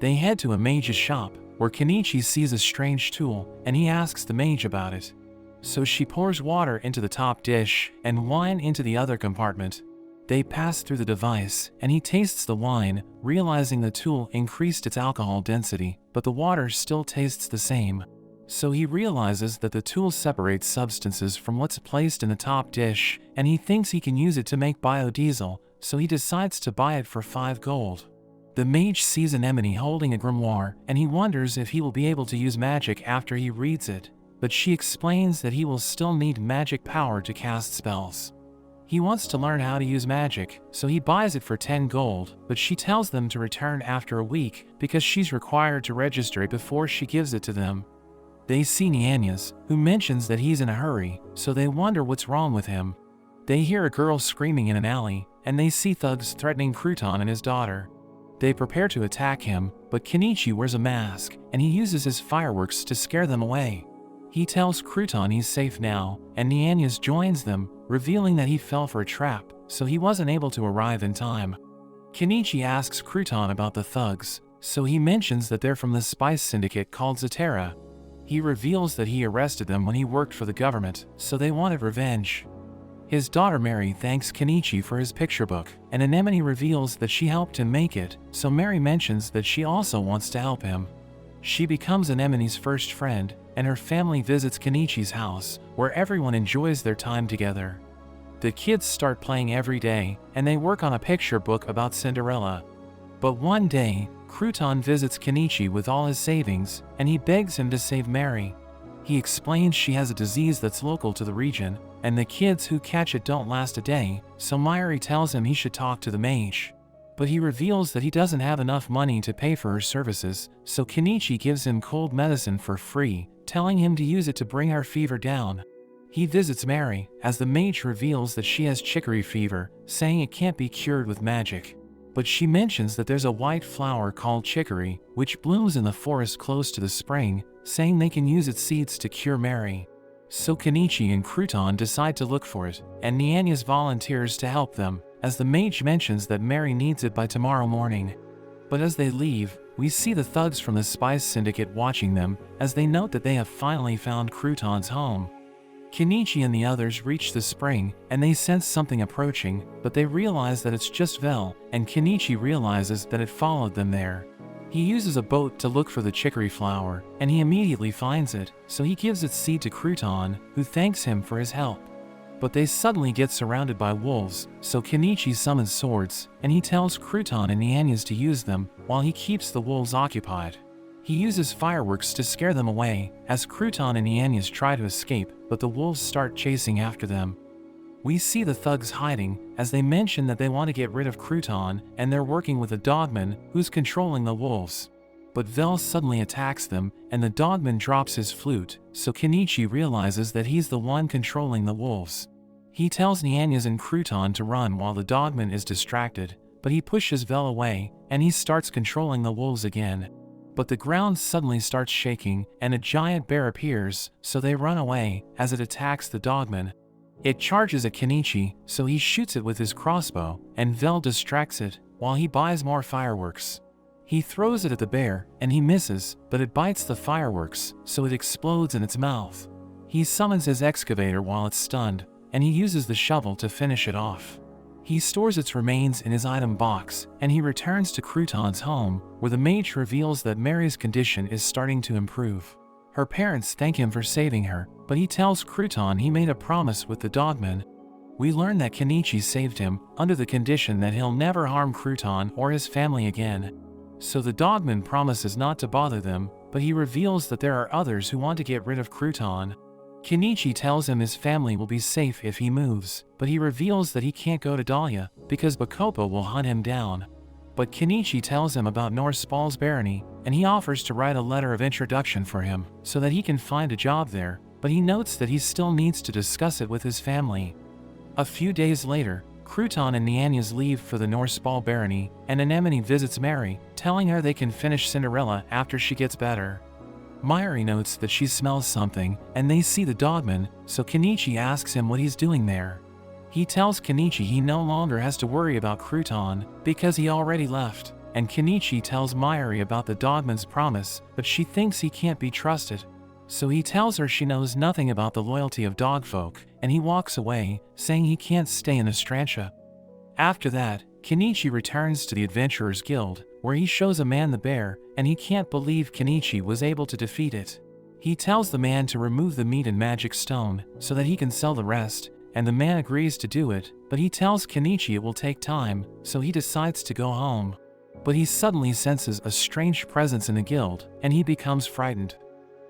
They head to a mage's shop, where Kenichi sees a strange tool, and he asks the mage about it. So she pours water into the top dish, and wine into the other compartment. They pass through the device, and he tastes the wine, realizing the tool increased its alcohol density, but the water still tastes the same. So he realizes that the tool separates substances from what's placed in the top dish, and he thinks he can use it to make biodiesel, so he decides to buy it for 5 gold. The mage sees Anemone holding a grimoire, and he wonders if he will be able to use magic after he reads it, but she explains that he will still need magic power to cast spells. He wants to learn how to use magic, so he buys it for 10 gold, but she tells them to return after a week because she's required to register it before she gives it to them. They see Nyanya's, who mentions that he's in a hurry, so they wonder what's wrong with him. They hear a girl screaming in an alley, and they see thugs threatening Crouton and his daughter. They prepare to attack him, but Kenichi wears a mask, and he uses his fireworks to scare them away. He tells Crouton he's safe now, and Nyanya's joins them, revealing that he fell for a trap, so he wasn't able to arrive in time. Kenichi asks Crouton about the thugs, so he mentions that they're from the spice syndicate called Zatera. He reveals that he arrested them when he worked for the government, so they wanted revenge. His daughter Mary thanks Kenichi for his picture book, and Anemone reveals that she helped him make it, so Mary mentions that she also wants to help him. She becomes Anemone's first friend, and her family visits Kenichi's house, where everyone enjoys their time together. The kids start playing every day, and they work on a picture book about Cinderella. But one day, Crouton visits Kenichi with all his savings, and he begs him to save Mary. He explains she has a disease that's local to the region, and the kids who catch it don't last a day, so Mayuri tells him he should talk to the mage. But he reveals that he doesn't have enough money to pay for her services, so Kenichi gives him cold medicine for free, telling him to use it to bring her fever down. He visits Mary, as the mage reveals that she has chicory fever, saying it can't be cured with magic. But she mentions that there's a white flower called chicory, which blooms in the forest close to the spring, saying they can use its seeds to cure Mary. So Kenichi and Crouton decide to look for it, and Nianias volunteers to help them, as the mage mentions that Mary needs it by tomorrow morning. But as they leave, we see the thugs from the spice syndicate watching them, as they note that they have finally found Crouton's home. Kenichi and the others reach the spring, and they sense something approaching, but they realize that it's just Vel, and Kenichi realizes that it followed them there. He uses a boat to look for the chicory flower, and he immediately finds it, so he gives its seed to Crouton, who thanks him for his help. But they suddenly get surrounded by wolves, so Kenichi summons swords, and he tells Crouton and Nianias to use them, while he keeps the wolves occupied. He uses fireworks to scare them away, as Crouton and Nianias try to escape, but the wolves start chasing after them. We see the thugs hiding, as they mention that they want to get rid of Crouton, and they're working with a dogman who's controlling the wolves. But Vel suddenly attacks them, and the dogman drops his flute, so Kenichi realizes that he's the one controlling the wolves. He tells Nianias and Crouton to run while the dogman is distracted, but he pushes Vel away, and he starts controlling the wolves again. But the ground suddenly starts shaking, and a giant bear appears, so they run away, as it attacks the dogman. It charges at Kenichi, so he shoots it with his crossbow, and Vel distracts it, while he buys more fireworks. He throws it at the bear, and he misses, but it bites the fireworks, so it explodes in its mouth. He summons his excavator while it's stunned, and he uses the shovel to finish it off. He stores its remains in his item box, and he returns to Crouton's home, where the mage reveals that Mary's condition is starting to improve. Her parents thank him for saving her, but he tells Crouton he made a promise with the dogman. We learn that Kenichi saved him, under the condition that he'll never harm Crouton or his family again. So the dogman promises not to bother them, but he reveals that there are others who want to get rid of Crouton. Kenichi tells him his family will be safe if he moves, but he reveals that he can't go to Dahlia, because Bacopa will hunt him down. But Kenichi tells him about Norspal's barony, and he offers to write a letter of introduction for him, so that he can find a job there, but he notes that he still needs to discuss it with his family. A few days later, Crouton and Nianias leave for the Norspal barony, and Anemone visits Mary, telling her they can finish Cinderella after she gets better. Mary notes that she smells something, and they see the dogman, so Kenichi asks him what he's doing there. He tells Kenichi he no longer has to worry about Crouton, because he already left, and Kenichi tells Mary about the dogman's promise, but she thinks he can't be trusted. So he tells her she knows nothing about the loyalty of dogfolk, and he walks away, saying he can't stay in Estrantia. After that, Kenichi returns to the Adventurers Guild, where he shows a man the bear, and he can't believe Kenichi was able to defeat it. He tells the man to remove the meat and magic stone, so that he can sell the rest, and the man agrees to do it, but he tells Kenichi it will take time, so he decides to go home. But he suddenly senses a strange presence in the guild, and he becomes frightened.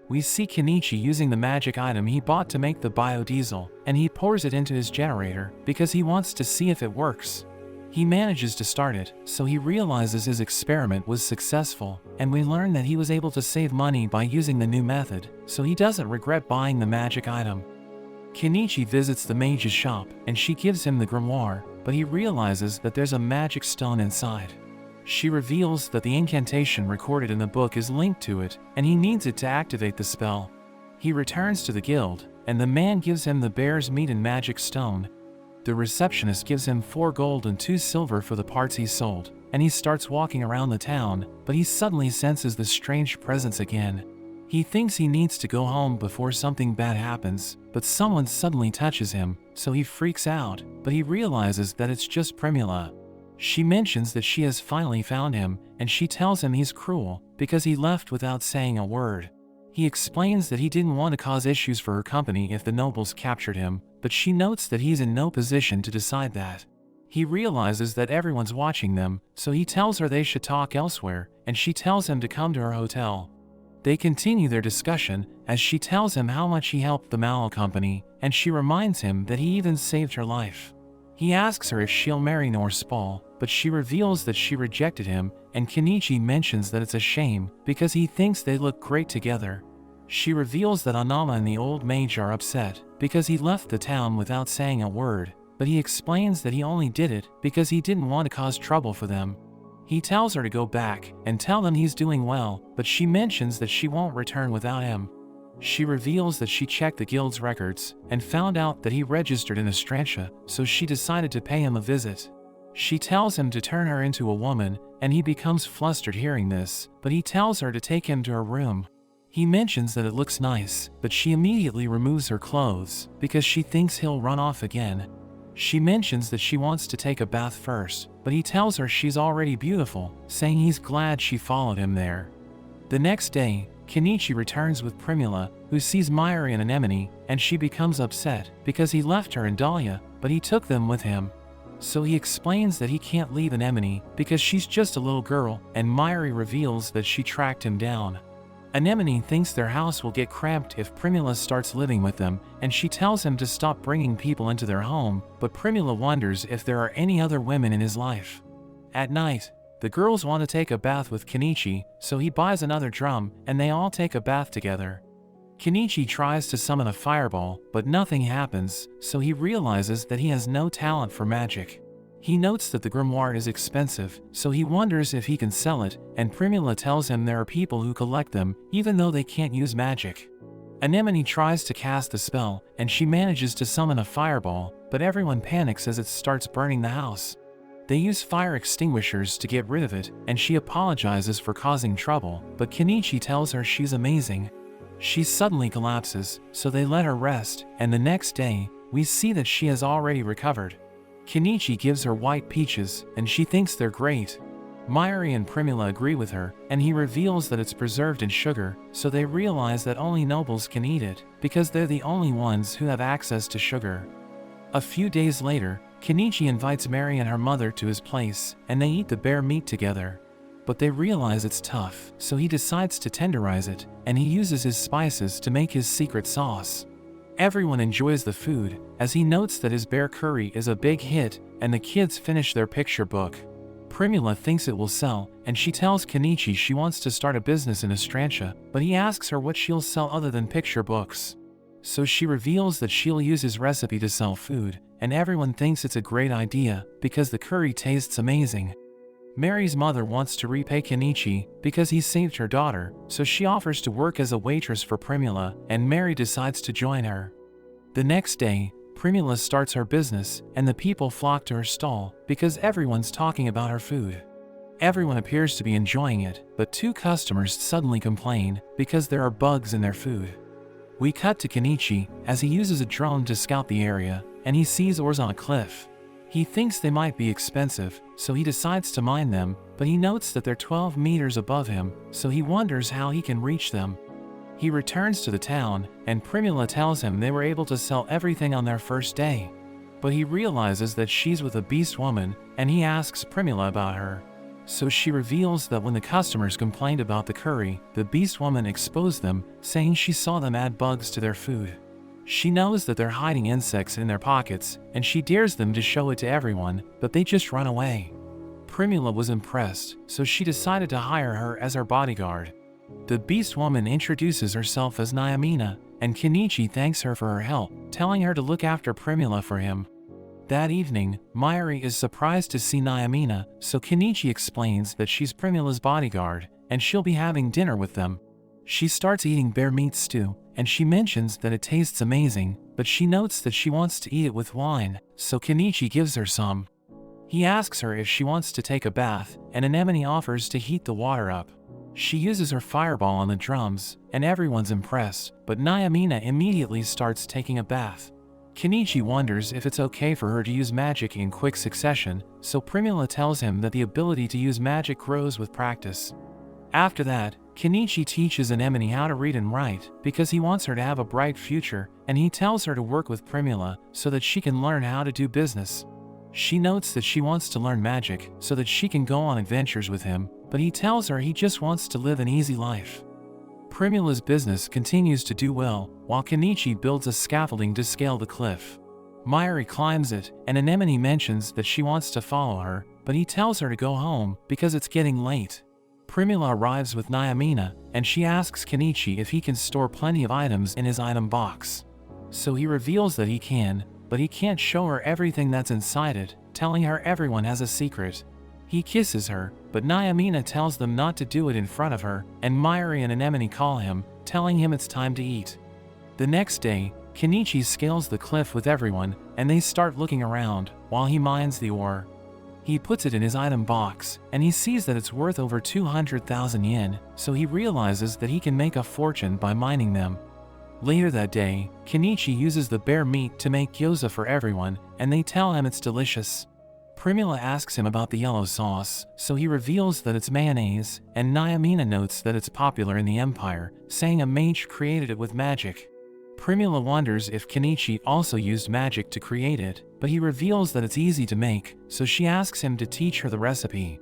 We see Kenichi using the magic item he bought to make the biodiesel, and he pours it into his generator, because he wants to see if it works. He manages to start it, so he realizes his experiment was successful, and we learn that he was able to save money by using the new method, so he doesn't regret buying the magic item. Kenichi visits the mage's shop, and she gives him the grimoire, but he realizes that there's a magic stone inside. She reveals that the incantation recorded in the book is linked to it, and he needs it to activate the spell. He returns to the guild, and the man gives him the bear's meat and magic stone. The receptionist gives him 4 gold and 2 silver for the parts he sold, and he starts walking around the town, but he suddenly senses the strange presence again. He thinks he needs to go home before something bad happens, but someone suddenly touches him, so he freaks out, but he realizes that it's just Primula. She mentions that she has finally found him, and she tells him he's cruel, because he left without saying a word. He explains that he didn't want to cause issues for her company if the nobles captured him, but she notes that he's in no position to decide that. He realizes that everyone's watching them, so he tells her they should talk elsewhere, and she tells him to come to her hotel. They continue their discussion, as she tells him how much he helped the Mallow Company, and she reminds him that he even saved her life. He asks her if she'll marry Norspal, but she reveals that she rejected him, and Kenichi mentions that it's a shame because he thinks they look great together. She reveals that Anama and the old mage are upset because he left the town without saying a word, but he explains that he only did it because he didn't want to cause trouble for them. He tells her to go back and tell them he's doing well, but she mentions that she won't return without him. She reveals that she checked the guild's records and found out that he registered in Estrantia, so she decided to pay him a visit. She tells him to turn her into a woman, and he becomes flustered hearing this, but he tells her to take him to her room. He mentions that it looks nice, but she immediately removes her clothes because she thinks he'll run off again. She mentions that she wants to take a bath first, but he tells her she's already beautiful, saying he's glad she followed him there. The next day, Kenichi returns with Primula, who sees Mayuri and Anemone, and she becomes upset because he left her and Dahlia, but he took them with him. So he explains that he can't leave Anemone because she's just a little girl, and Mayuri reveals that she tracked him down. Anemone thinks their house will get cramped if Primula starts living with them, and she tells him to stop bringing people into their home, but Primula wonders if there are any other women in his life. At night, the girls want to take a bath with Kenichi, so he buys another drum, and they all take a bath together. Kenichi tries to summon a fireball, but nothing happens, so he realizes that he has no talent for magic. He notes that the grimoire is expensive, so he wonders if he can sell it, and Primula tells him there are people who collect them, even though they can't use magic. Anemone tries to cast the spell, and she manages to summon a fireball, but everyone panics as it starts burning the house. They use fire extinguishers to get rid of it, and she apologizes for causing trouble, but Kenichi tells her she's amazing. She suddenly collapses, so they let her rest, and the next day, we see that she has already recovered. Kenichi gives her white peaches, and she thinks they're great. Mayuri and Primula agree with her, and he reveals that it's preserved in sugar, so they realize that only nobles can eat it, because they're the only ones who have access to sugar. A few days later, Kenichi invites Mary and her mother to his place, and they eat the bear meat together. But they realize it's tough, so he decides to tenderize it, and he uses his spices to make his secret sauce. Everyone enjoys the food, as he notes that his bear curry is a big hit, and the kids finish their picture book. Primula thinks it will sell, and she tells Kenichi she wants to start a business in Estrantia, but he asks her what she'll sell other than picture books. So she reveals that she'll use his recipe to sell food, and everyone thinks it's a great idea, because the curry tastes amazing. Mary's mother wants to repay Kenichi because he saved her daughter, so she offers to work as a waitress for Primula, and Mary decides to join her. The next day, Primula starts her business, and the people flock to her stall because everyone's talking about her food. Everyone appears to be enjoying it, but two customers suddenly complain because there are bugs in their food. We cut to Kenichi as he uses a drone to scout the area, and he sees ores on a cliff. He thinks they might be expensive, so he decides to mine them, but he notes that they're 12 meters above him, so he wonders how he can reach them. He returns to the town, and Primula tells him they were able to sell everything on their first day. But he realizes that she's with a beast woman, and he asks Primula about her. So she reveals that when the customers complained about the curry, the beast woman exposed them, saying she saw them add bugs to their food. She knows that they're hiding insects in their pockets, and she dares them to show it to everyone, but they just run away. Primula was impressed, so she decided to hire her as her bodyguard. The beast woman introduces herself as Nyamina, and Kenichi thanks her for her help, telling her to look after Primula for him. That evening, Mayuri is surprised to see Nyamina, so Kenichi explains that she's Primula's bodyguard, and she'll be having dinner with them. She starts eating bear meat stew, and she mentions that it tastes amazing, but she notes that she wants to eat it with wine, so Kenichi gives her some. He asks her if she wants to take a bath, and Anemone offers to heat the water up. She uses her fireball on the drums, and everyone's impressed, but Nyamina immediately starts taking a bath. Kenichi wonders if it's okay for her to use magic in quick succession, so Primula tells him that the ability to use magic grows with practice. After that, Kenichi teaches Anemone how to read and write because he wants her to have a bright future, and he tells her to work with Primula so that she can learn how to do business. She notes that she wants to learn magic so that she can go on adventures with him, but he tells her he just wants to live an easy life. Primula's business continues to do well, while Kenichi builds a scaffolding to scale the cliff. Mayuri climbs it, and Anemone mentions that she wants to follow her, but he tells her to go home because it's getting late. Primula arrives with Nyamina, and she asks Kenichi if he can store plenty of items in his item box. So he reveals that he can, but he can't show her everything that's inside it, telling her everyone has a secret. He kisses her, but Nyamina tells them not to do it in front of her, and Mayuri and Anemone call him, telling him it's time to eat. The next day, Kenichi scales the cliff with everyone, and they start looking around, while he mines the ore. He puts it in his item box, and he sees that it's worth over 200,000 yen, so he realizes that he can make a fortune by mining them. Later that day, Kenichi uses the bear meat to make gyoza for everyone, and they tell him it's delicious. Primula asks him about the yellow sauce, so he reveals that it's mayonnaise, and Nyamina notes that it's popular in the empire, saying a mage created it with magic. Primula wonders if Kenichi also used magic to create it, but he reveals that it's easy to make, so she asks him to teach her the recipe.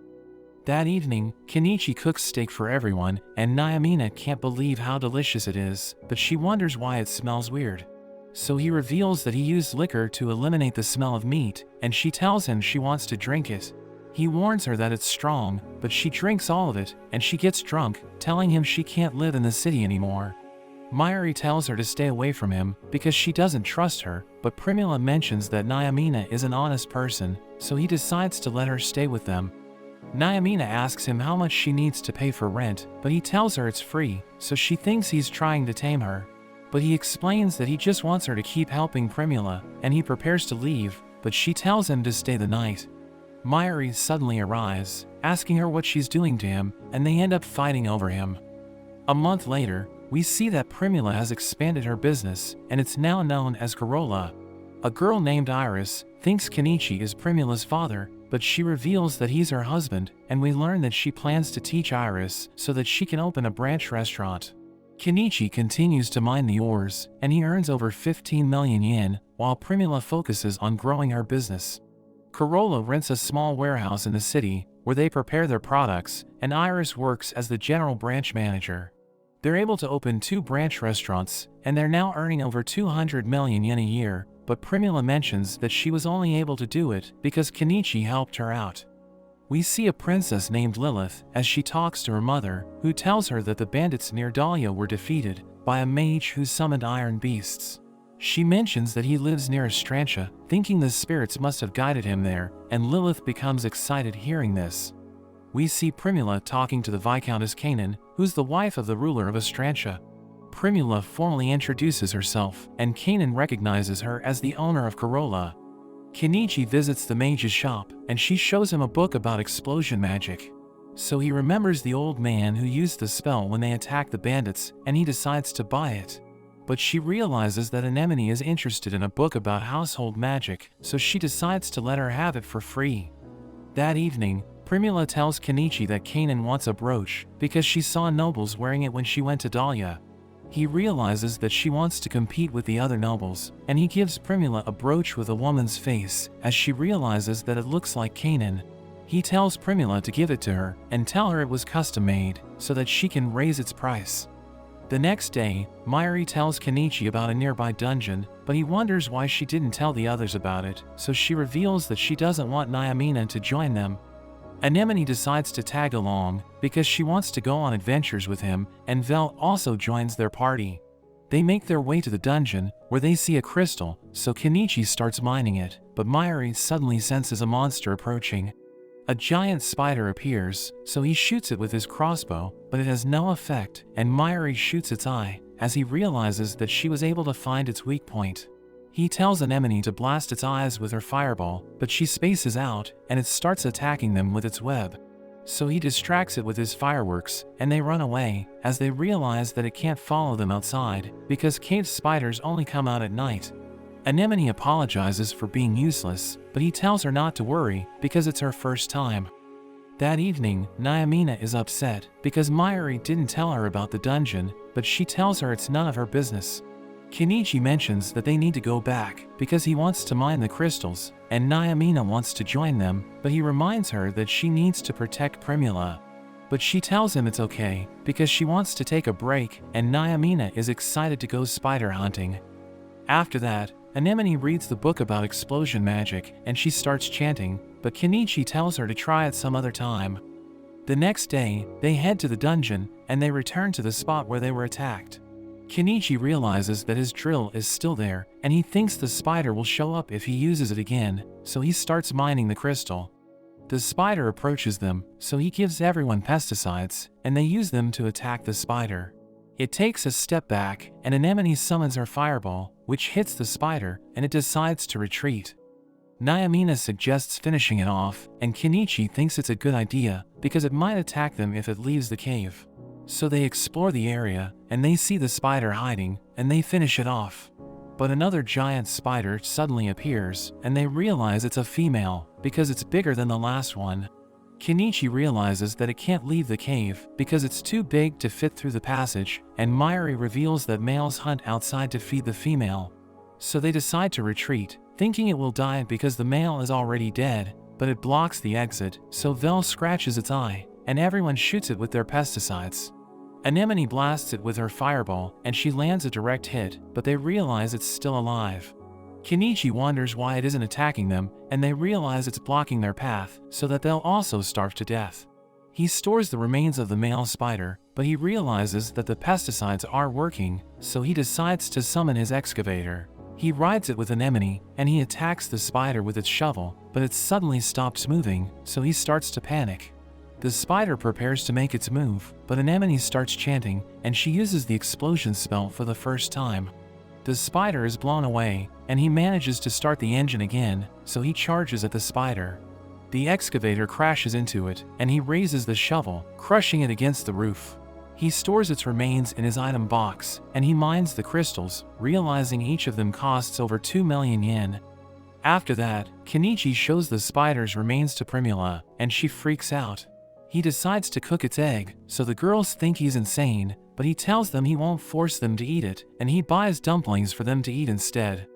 That evening, Kenichi cooks steak for everyone, and Nyamina can't believe how delicious it is, but she wonders why it smells weird. So he reveals that he used liquor to eliminate the smell of meat, and she tells him she wants to drink it. He warns her that it's strong, but she drinks all of it, and she gets drunk, telling him she can't live in the city anymore. Mayuri tells her to stay away from him because she doesn't trust her, but Primula mentions that Nyamina is an honest person, so he decides to let her stay with them. Nyamina asks him how much she needs to pay for rent, but he tells her it's free, so she thinks he's trying to tame her. But he explains that he just wants her to keep helping Primula, and he prepares to leave, but she tells him to stay the night. Mayuri suddenly arrives, asking her what she's doing to him, and they end up fighting over him. A month later, we see that Primula has expanded her business, and it's now known as Corolla. A girl named Iris thinks Kenichi is Primula's father, but she reveals that he's her husband, and we learn that she plans to teach Iris so that she can open a branch restaurant. Kenichi continues to mine the ores, and he earns over 15 million yen, while Primula focuses on growing her business. Corolla rents a small warehouse in the city, where they prepare their products, and Iris works as the general branch manager. They're able to open 2 branch restaurants, and they're now earning over 200 million yen a year, but Primula mentions that she was only able to do it because Kenichi helped her out. We see a princess named Lilith as she talks to her mother, who tells her that the bandits near Dahlia were defeated by a mage who summoned iron beasts. She mentions that he lives near Astrantia, thinking the spirits must have guided him there, and Lilith becomes excited hearing this. We see Primula talking to the Viscountess Kanan, who's the wife of the ruler of Astrantia. Primula formally introduces herself, and Kanan recognizes her as the owner of Corolla. Kenichi visits the mage's shop, and she shows him a book about explosion magic. So he remembers the old man who used the spell when they attacked the bandits, and he decides to buy it. But she realizes that Anemone is interested in a book about household magic, so she decides to let her have it for free. That evening, Primula tells Kenichi that Kanan wants a brooch because she saw nobles wearing it when she went to Dahlia. He realizes that she wants to compete with the other nobles, and he gives Primula a brooch with a woman's face as she realizes that it looks like Kanan. He tells Primula to give it to her and tell her it was custom made so that she can raise its price. The next day, Mayuri tells Kenichi about a nearby dungeon, but he wonders why she didn't tell the others about it, so she reveals that she doesn't want Nyamina to join them. Anemone decides to tag along because she wants to go on adventures with him, and Vel also joins their party. They make their way to the dungeon, where they see a crystal, so Kenichi starts mining it, but Mayuri suddenly senses a monster approaching. A giant spider appears, so he shoots it with his crossbow, but it has no effect, and Mayuri shoots its eye, as he realizes that she was able to find its weak point. He tells Anemone to blast its eyes with her fireball, but she spaces out, and it starts attacking them with its web. So he distracts it with his fireworks, and they run away, as they realize that it can't follow them outside, because cave spiders only come out at night. Anemone apologizes for being useless, but he tells her not to worry, because it's her first time. That evening, Nyamina is upset, because Mayuri didn't tell her about the dungeon, but she tells her it's none of her business. Kenichi mentions that they need to go back, because he wants to mine the crystals, and Nyamina wants to join them, but he reminds her that she needs to protect Primula. But she tells him it's okay, because she wants to take a break, and Nyamina is excited to go spider hunting. After that, Anemone reads the book about explosion magic and she starts chanting, but Kenichi tells her to try it some other time. The next day, they head to the dungeon and they return to the spot where they were attacked. Kenichi realizes that his drill is still there and he thinks the spider will show up if he uses it again, so he starts mining the crystal. The spider approaches them, so he gives everyone pesticides and they use them to attack the spider. It takes a step back and Anemone summons her fireball, which hits the spider and it decides to retreat. Nyamina suggests finishing it off, and Kenichi thinks it's a good idea because it might attack them if it leaves the cave. So they explore the area and they see the spider hiding and they finish it off. But another giant spider suddenly appears and they realize it's a female because it's bigger than the last one. Kenichi realizes that it can't leave the cave because it's too big to fit through the passage, and Mayuri reveals that males hunt outside to feed the female. So they decide to retreat, thinking it will die because the male is already dead, but it blocks the exit, so Vel scratches its eye, and everyone shoots it with their pesticides. Anemone blasts it with her fireball, and she lands a direct hit, but they realize it's still alive. Kenichi wonders why it isn't attacking them, and they realize it's blocking their path, so that they'll also starve to death. He stores the remains of the male spider, but he realizes that the pesticides aren't working, so he decides to summon his excavator. He rides it with Anemone, and he attacks the spider with its shovel, but it suddenly stops moving, so he starts to panic. The spider prepares to make its move, but Anemone starts chanting, and she uses the explosion spell for the first time. The spider is blown away, and he manages to start the engine again, so he charges at the spider. The excavator crashes into it, and he raises the shovel, crushing it against the roof. He stores its remains in his item box, and he mines the crystals, realizing each of them costs over 2 million yen. After that, Kenichi shows the spider's remains to Primula, and she freaks out. He decides to cook its egg, so the girls think he's insane, but he tells them he won't force them to eat it, and he buys dumplings for them to eat instead.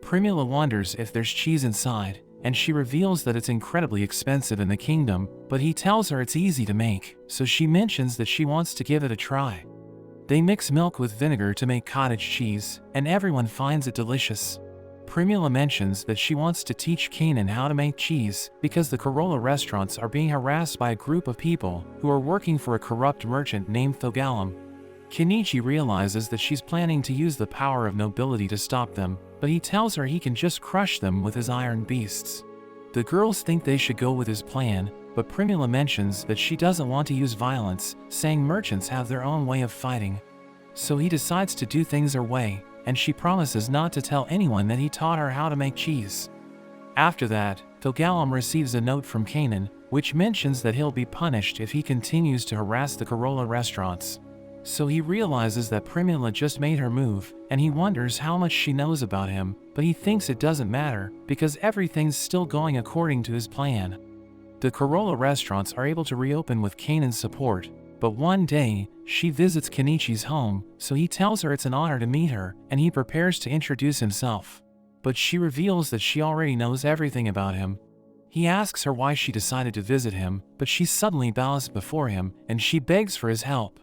Primula wonders if there's cheese inside, and she reveals that it's incredibly expensive in the kingdom, but he tells her it's easy to make, so she mentions that she wants to give it a try. They mix milk with vinegar to make cottage cheese, and everyone finds it delicious. Primula mentions that she wants to teach Kanan how to make cheese because the Corolla restaurants are being harassed by a group of people who are working for a corrupt merchant named Thogalum. Kenichi realizes that she's planning to use the power of nobility to stop them, but he tells her he can just crush them with his iron beasts. The girls think they should go with his plan, but Primula mentions that she doesn't want to use violence, saying merchants have their own way of fighting. So he decides to do things her way, and she promises not to tell anyone that he taught her how to make cheese. After that, Thogalum receives a note from Kanan, which mentions that he'll be punished if he continues to harass the Corolla restaurants. So he realizes that Primula just made her move, and he wonders how much she knows about him, but he thinks it doesn't matter, because everything's still going according to his plan. The Corolla restaurants are able to reopen with Kanan's support, but one day, she visits Kenichi's home, so he tells her it's an honor to meet her, and he prepares to introduce himself. But she reveals that she already knows everything about him. He asks her why she decided to visit him, but she suddenly bows before him, and she begs for his help.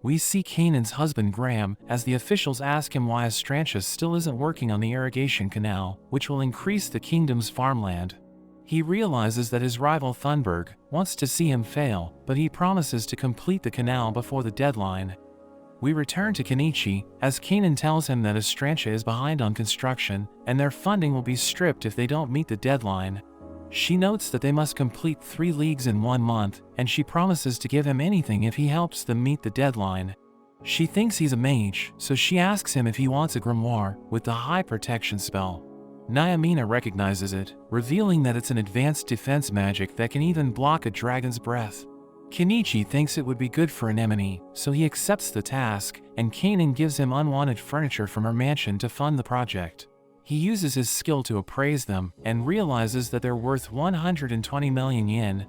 We see Kanan's husband Graham as the officials ask him why Astrantia still isn't working on the irrigation canal, which will increase the kingdom's farmland. He realizes that his rival Thunberg wants to see him fail, but he promises to complete the canal before the deadline. We return to Kenichi, as Kanan tells him that Astrantia is behind on construction, and their funding will be stripped if they don't meet the deadline. She notes that they must complete 3 leagues in 1 month, and she promises to give him anything if he helps them meet the deadline. She thinks he's a mage, so she asks him if he wants a grimoire with the high protection spell. Nyamina recognizes it, revealing that it's an advanced defense magic that can even block a dragon's breath. Kenichi thinks it would be good for Anemone, so he accepts the task, and Kanan gives him unwanted furniture from her mansion to fund the project. He uses his skill to appraise them, and realizes that they're worth 120 million yen.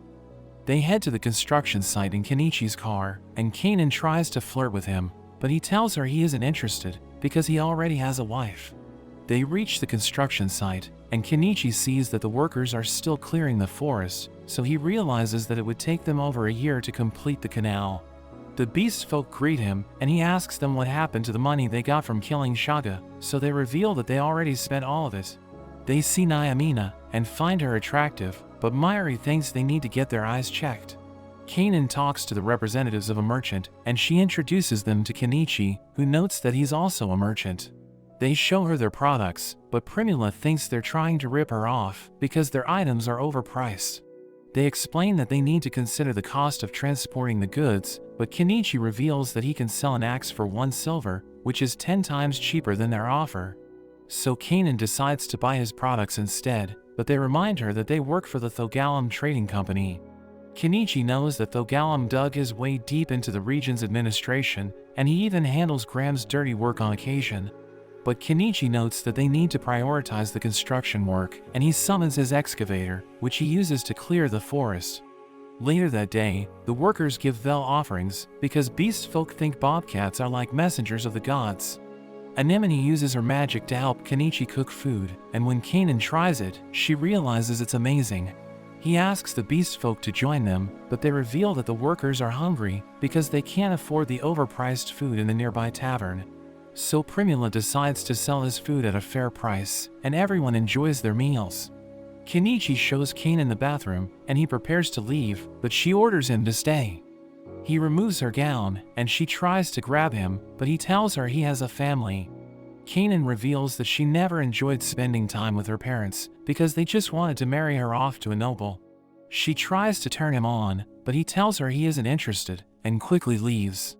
They head to the construction site in Kenichi's car, and Kanan tries to flirt with him, but he tells her he isn't interested, because he already has a wife. They reach the construction site, and Kenichi sees that the workers are still clearing the forest, so he realizes that it would take them over a year to complete the canal. The beast folk greet him, and he asks them what happened to the money they got from killing Shaga, so they reveal that they already spent all of it. They see Nyamina and find her attractive, but Mayuri thinks they need to get their eyes checked. Kanan talks to the representatives of a merchant, and she introduces them to Kenichi, who notes that he's also a merchant. They show her their products, but Primula thinks they're trying to rip her off because their items are overpriced. They explain that they need to consider the cost of transporting the goods, but Kenichi reveals that he can sell an axe for 1 silver, which is 10 times cheaper than their offer. So Kanan decides to buy his products instead, but they remind her that they work for the Thogalum Trading Company. Kenichi knows that Thogalum dug his way deep into the region's administration, and he even handles Graham's dirty work on occasion. But Kenichi notes that they need to prioritize the construction work, and he summons his excavator, which he uses to clear the forest. Later that day, the workers give Vel offerings, because beast folk think bobcats are like messengers of the gods. Anemone uses her magic to help Kenichi cook food, and when Kanan tries it, she realizes it's amazing. He asks the beast folk to join them, but they reveal that the workers are hungry because they can't afford the overpriced food in the nearby tavern. So Primula decides to sell his food at a fair price, and everyone enjoys their meals. Kenichi shows Kanan the bathroom, and he prepares to leave, but she orders him to stay. He removes her gown, and she tries to grab him, but he tells her he has a family. Kanan reveals that she never enjoyed spending time with her parents, because they just wanted to marry her off to a noble. She tries to turn him on, but he tells her he isn't interested, and quickly leaves.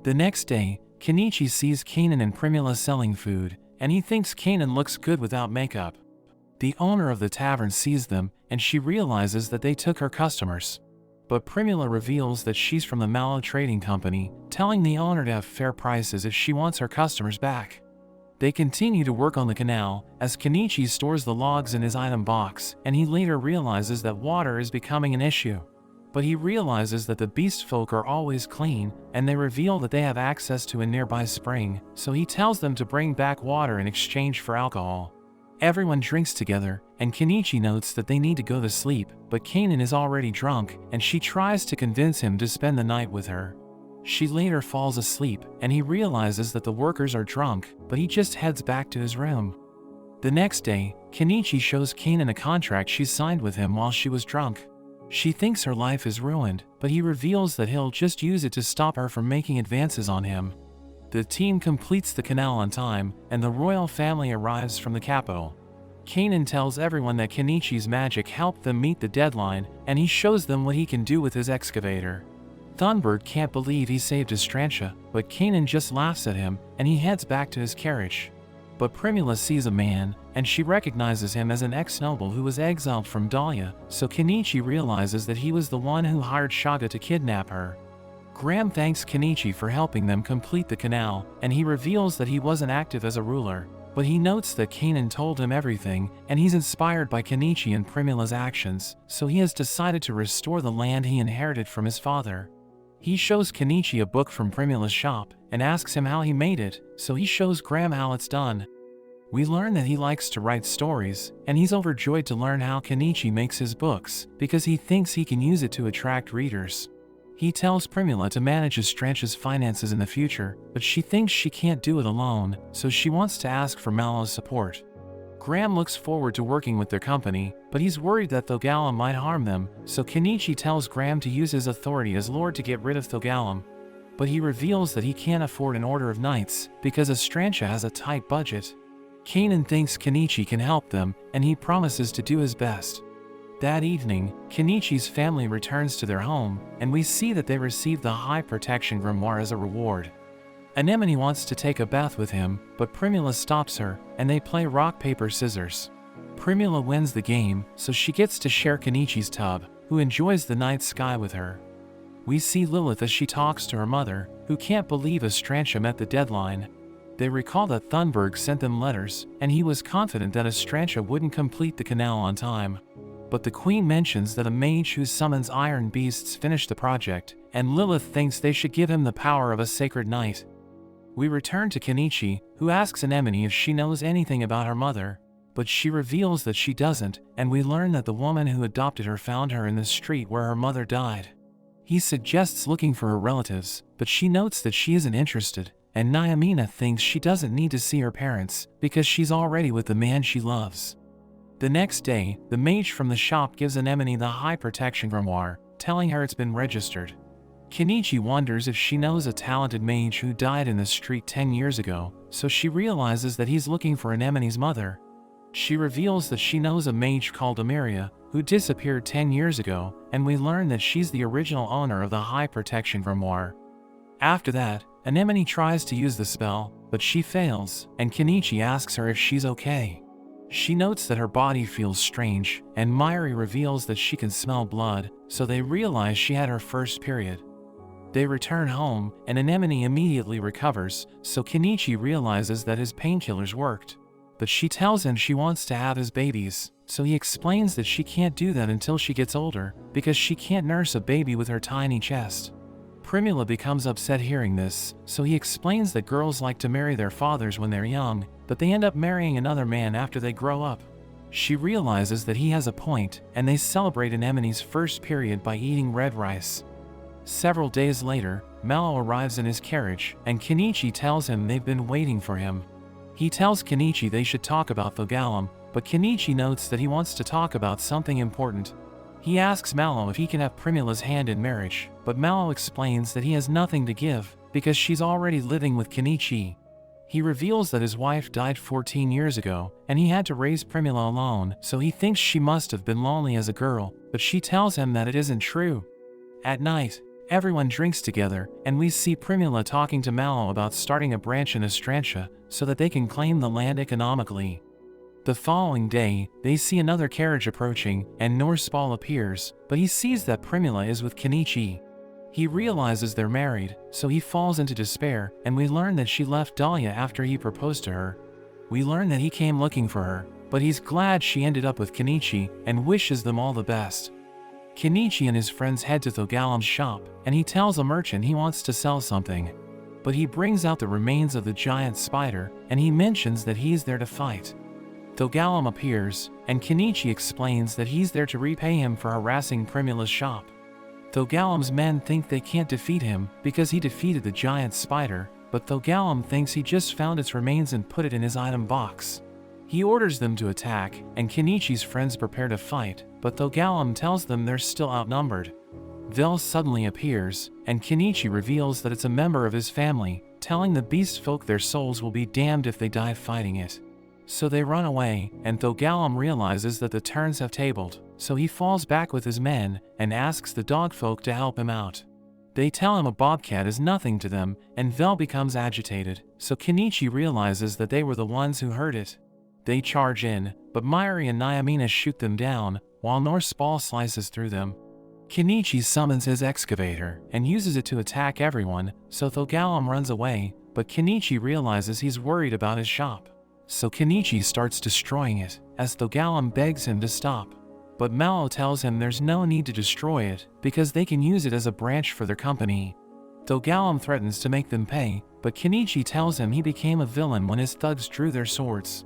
The next day, Kenichi sees Kanan and Primula selling food, and he thinks Kanan looks good without makeup. The owner of the tavern sees them, and she realizes that they took her customers. But Primula reveals that she's from the Mallow Trading Company, telling the owner to have fair prices if she wants her customers back. They continue to work on the canal, as Kenichi stores the logs in his item box, and he later realizes that water is becoming an issue. But he realizes that the beast folk are always clean, and they reveal that they have access to a nearby spring, so he tells them to bring back water in exchange for alcohol. Everyone drinks together, and Kenichi notes that they need to go to sleep, but Kanan is already drunk, and she tries to convince him to spend the night with her. She later falls asleep, and he realizes that the workers are drunk, but he just heads back to his room. The next day, Kenichi shows Kanan a contract she signed with him while she was drunk. She thinks her life is ruined, but he reveals that he'll just use it to stop her from making advances on him. The team completes the canal on time, and the royal family arrives from the capital. Kanan tells everyone that Kenichi's magic helped them meet the deadline, and he shows them what he can do with his excavator. Thunberg can't believe he saved Estrantia, but Kanan just laughs at him, and he heads back to his carriage. But Primula sees a man, and she recognizes him as an ex-noble who was exiled from Dahlia, so Kenichi realizes that he was the one who hired Shaga to kidnap her. Graham thanks Kenichi for helping them complete the canal, and he reveals that he wasn't active as a ruler, but he notes that Kanan told him everything, and he's inspired by Kenichi and Primula's actions, so he has decided to restore the land he inherited from his father. He shows Kenichi a book from Primula's shop, and asks him how he made it, so he shows Graham how it's done. We learn that he likes to write stories, and he's overjoyed to learn how Kenichi makes his books, because he thinks he can use it to attract readers. He tells Primula to manage Estrantia's finances in the future, but she thinks she can't do it alone, so she wants to ask for Mallow's support. Graham looks forward to working with their company, but he's worried that Thogalum might harm them, so Kenichi tells Graham to use his authority as lord to get rid of Thogalum. But he reveals that he can't afford an order of knights, because Estrantia has a tight budget. Kanan thinks Kenichi can help them, and he promises to do his best. That evening, Kenichi's family returns to their home, and we see that they receive the High Protection Grimoire as a reward. Anemone wants to take a bath with him, but Primula stops her, and they play rock paper scissors. Primula wins the game, so she gets to share Kenichi's tub, who enjoys the night sky with her. We see Lilith as she talks to her mother, who can't believe Estrantia met the deadline. They recall that Thunberg sent them letters, and he was confident that Estrantia wouldn't complete the canal on time. But the queen mentions that a mage who summons iron beasts finished the project, and Lilith thinks they should give him the power of a sacred knight. We return to Kenichi, who asks Anemone if she knows anything about her mother, but she reveals that she doesn't, and we learn that the woman who adopted her found her in the street where her mother died. He suggests looking for her relatives, but she notes that she isn't interested, and Nyamina thinks she doesn't need to see her parents because she's already with the man she loves. The next day, the mage from the shop gives Anemone the high protection grimoire, telling her it's been registered. Kenichi wonders if she knows a talented mage who died in the street 10 years ago, so she realizes that he's looking for Anemone's mother. She reveals that she knows a mage called Amiria, who disappeared 10 years ago, and we learn that she's the original owner of the high protection grimoire. After that, Anemone tries to use the spell, but she fails, and Kenichi asks her if she's okay. She notes that her body feels strange, and Mayuri reveals that she can smell blood, so they realize she had her first period. They return home, and Anemone immediately recovers, so Kenichi realizes that his painkillers worked. But she tells him she wants to have his babies, so he explains that she can't do that until she gets older, because she can't nurse a baby with her tiny chest. Primula becomes upset hearing this, so he explains that girls like to marry their fathers when they're young, but they end up marrying another man after they grow up. She realizes that he has a point, and they celebrate Anemone's first period by eating red rice. Several days later, Mallow arrives in his carriage, and Kenichi tells him they've been waiting for him. He tells Kenichi they should talk about Thogalum, but Kenichi notes that he wants to talk about something important. He asks Mallow if he can have Primula's hand in marriage, but Mallow explains that he has nothing to give, because she's already living with Kenichi. He reveals that his wife died 14 years ago, and he had to raise Primula alone, so he thinks she must have been lonely as a girl, but she tells him that it isn't true. At night, everyone drinks together, and we see Primula talking to Mallow about starting a branch in Estrantia, so that they can claim the land economically. The following day, they see another carriage approaching, and Norspal appears, but he sees that Primula is with Kenichi. He realizes they're married, so he falls into despair, and we learn that she left Dahlia after he proposed to her. We learn that he came looking for her, but he's glad she ended up with Kenichi, and wishes them all the best. Kenichi and his friends head to Thogalum's shop, and he tells a merchant he wants to sell something. But he brings out the remains of the giant spider, and he mentions that he's there to fight. Thogalum appears, and Kenichi explains that he's there to repay him for harassing Primula's shop. Thogalum's men think they can't defeat him because he defeated the giant spider, but Thogalum thinks he just found its remains and put it in his item box. He orders them to attack, and Kenichi's friends prepare to fight, but Thogalum tells them they're still outnumbered. Vel suddenly appears, and Kenichi reveals that it's a member of his family, telling the beast folk their souls will be damned if they die fighting it. So they run away, and Thogalum realizes that the turns have tabled, so he falls back with his men, and asks the dog folk to help him out. They tell him a bobcat is nothing to them, and Vel becomes agitated, so Kenichi realizes that they were the ones who heard it. They charge in, but Mayuri and Nyamina shoot them down, while Norspal slices through them. Kenichi summons his excavator, and uses it to attack everyone, so Thogalum runs away, but Kenichi realizes he's worried about his shop. So Kenichi starts destroying it, as Thogalum begs him to stop. But Mallow tells him there's no need to destroy it, because they can use it as a branch for their company. Thogalum threatens to make them pay, but Kenichi tells him he became a villain when his thugs drew their swords.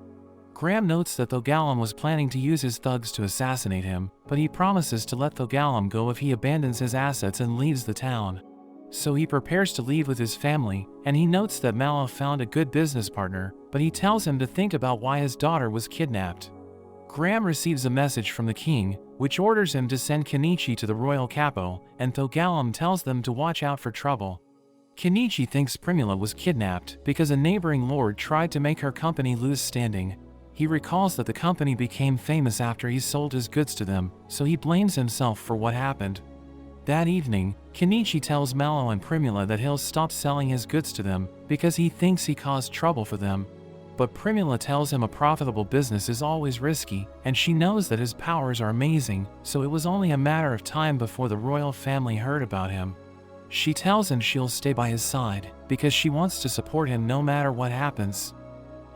Graham notes that Thogalum was planning to use his thugs to assassinate him, but he promises to let Thogalum go if he abandons his assets and leaves the town. So he prepares to leave with his family, and he notes that Mallow found a good business partner, but he tells him to think about why his daughter was kidnapped. Graham receives a message from the king, which orders him to send Kenichi to the royal capital, and Thogalum tells them to watch out for trouble. Kenichi thinks Primula was kidnapped because a neighboring lord tried to make her company lose standing. He recalls that the company became famous after he sold his goods to them, so he blames himself for what happened. That evening, Kenichi tells Mallow and Primula that he'll stop selling his goods to them because he thinks he caused trouble for them. But Primula tells him a profitable business is always risky, and she knows that his powers are amazing, so it was only a matter of time before the royal family heard about him. She tells him she'll stay by his side because she wants to support him no matter what happens.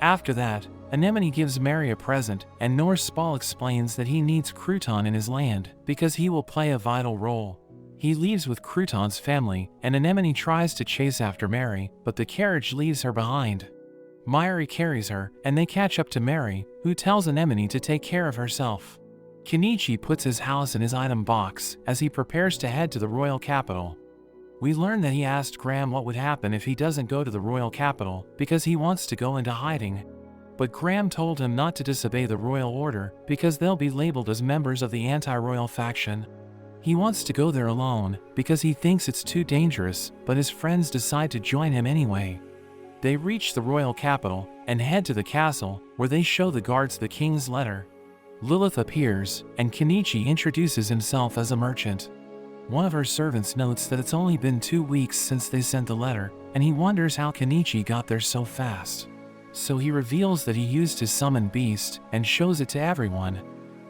After that, Anemone gives Mary a present, and Norspal explains that he needs Crouton in his land because he will play a vital role. He leaves with Crouton's family, and Anemone tries to chase after Mary, but the carriage leaves her behind. Mayuri carries her, and they catch up to Mary, who tells Anemone to take care of herself. Kenichi puts his house in his item box as he prepares to head to the royal capital. We learn that he asked Graham what would happen if he doesn't go to the royal capital because he wants to go into hiding. But Graham told him not to disobey the royal order because they'll be labeled as members of the anti-royal faction. He wants to go there alone because he thinks it's too dangerous, but his friends decide to join him anyway. They reach the royal capital and head to the castle, where they show the guards the king's letter. Lilith appears, and Kenichi introduces himself as a merchant. One of her servants notes that it's only been 2 weeks since they sent the letter, and he wonders how Kenichi got there so fast. So he reveals that he used his summoned beast and shows it to everyone.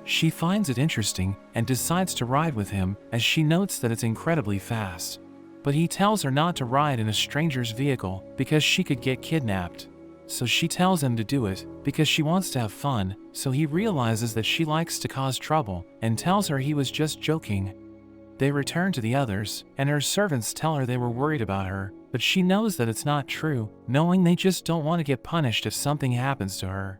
She finds it interesting and decides to ride with him, as she notes that it's incredibly fast. But he tells her not to ride in a stranger's vehicle because she could get kidnapped. So she tells him to do it because she wants to have fun, so he realizes that she likes to cause trouble and tells her he was just joking. They return to the others, and her servants tell her they were worried about her, but she knows that it's not true, knowing they just don't want to get punished if something happens to her.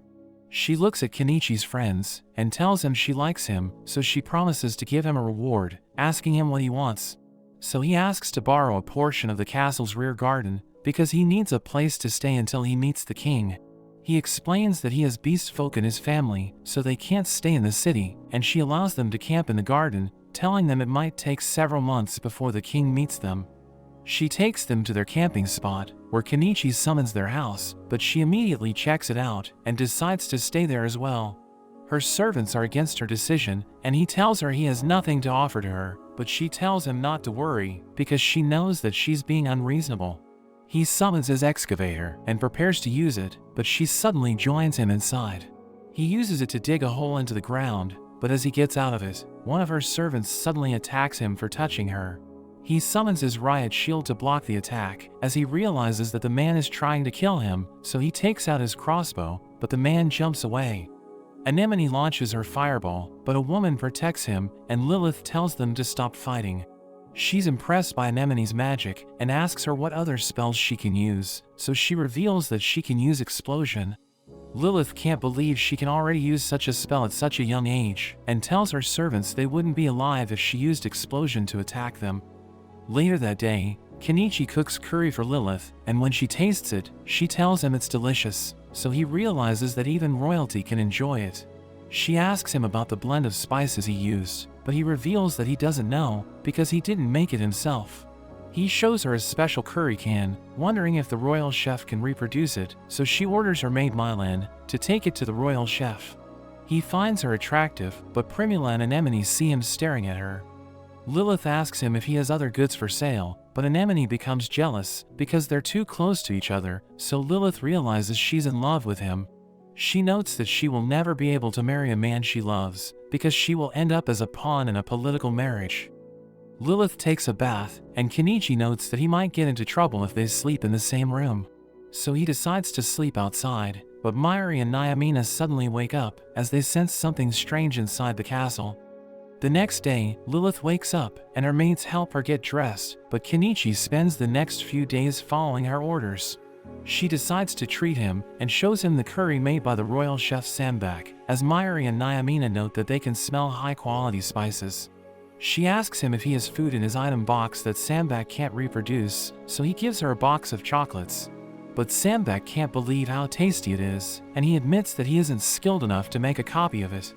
She looks at Kenichi's friends and tells him she likes him, so she promises to give him a reward, asking him what he wants. So he asks to borrow a portion of the castle's rear garden because he needs a place to stay until he meets the king. He explains that he has beast folk in his family, so they can't stay in the city, and she allows them to camp in the garden, telling them it might take several months before the king meets them. She takes them to their camping spot, where Kenichi summons their house, but she immediately checks it out and decides to stay there as well. Her servants are against her decision, and he tells her he has nothing to offer to her, but she tells him not to worry because she knows that she's being unreasonable. He summons his excavator and prepares to use it, but she suddenly joins him inside. He uses it to dig a hole into the ground, but as he gets out of it, one of her servants suddenly attacks him for touching her. He summons his riot shield to block the attack, as he realizes that the man is trying to kill him, so he takes out his crossbow, but the man jumps away. Anemone launches her fireball, but a woman protects him, and Lilith tells them to stop fighting. She's impressed by Anemone's magic and asks her what other spells she can use, so she reveals that she can use explosion. Lilith can't believe she can already use such a spell at such a young age, and tells her servants they wouldn't be alive if she used explosion to attack them. Later that day, Kenichi cooks curry for Lilith, and when she tastes it, she tells him it's delicious, so he realizes that even royalty can enjoy it. She asks him about the blend of spices he used, but he reveals that he doesn't know because he didn't make it himself. He shows her a special curry can, wondering if the royal chef can reproduce it, so she orders her maid Mylan to take it to the royal chef. He finds her attractive, but Primula and Anemone see him staring at her. Lilith asks him if he has other goods for sale, but Anemone becomes jealous because they're too close to each other, so Lilith realizes she's in love with him. She notes that she will never be able to marry a man she loves because she will end up as a pawn in a political marriage. Lilith takes a bath, and Kenichi notes that he might get into trouble if they sleep in the same room. So he decides to sleep outside, but Mayuri and Nyamina suddenly wake up as they sense something strange inside the castle. The next day, Lilith wakes up, and her maids help her get dressed, but Kenichi spends the next few days following her orders. She decides to treat him, and shows him the curry made by the royal chef Sambak, as Mayuri and Nyamina note that they can smell high-quality spices. She asks him if he has food in his item box that Sambak can't reproduce, so he gives her a box of chocolates. But Sambak can't believe how tasty it is, and he admits that he isn't skilled enough to make a copy of it.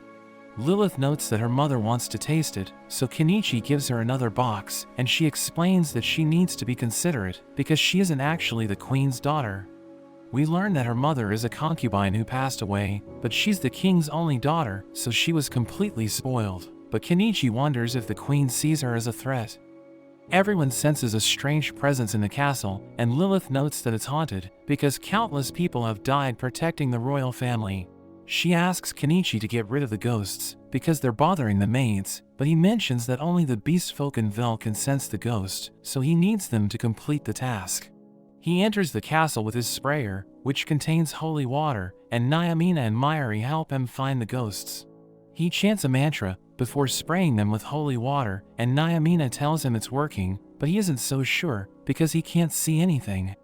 Lilith notes that her mother wants to taste it, so Kenichi gives her another box, and she explains that she needs to be considerate because she isn't actually the queen's daughter. We learn that her mother is a concubine who passed away, but she's the king's only daughter, so she was completely spoiled. But Kenichi wonders if the queen sees her as a threat. Everyone senses a strange presence in the castle, and Lilith notes that it's haunted because countless people have died protecting the royal family. She asks Kenichi to get rid of the ghosts because they're bothering the maids, but he mentions that only the beast folk in Vel can sense the ghost, so he needs them to complete the task. He enters the castle with his sprayer, which contains holy water, and Nyamina and Mayuri help him find the ghosts. He chants a mantra before spraying them with holy water, and Nyamina tells him it's working, but he isn't so sure because he can't see anything.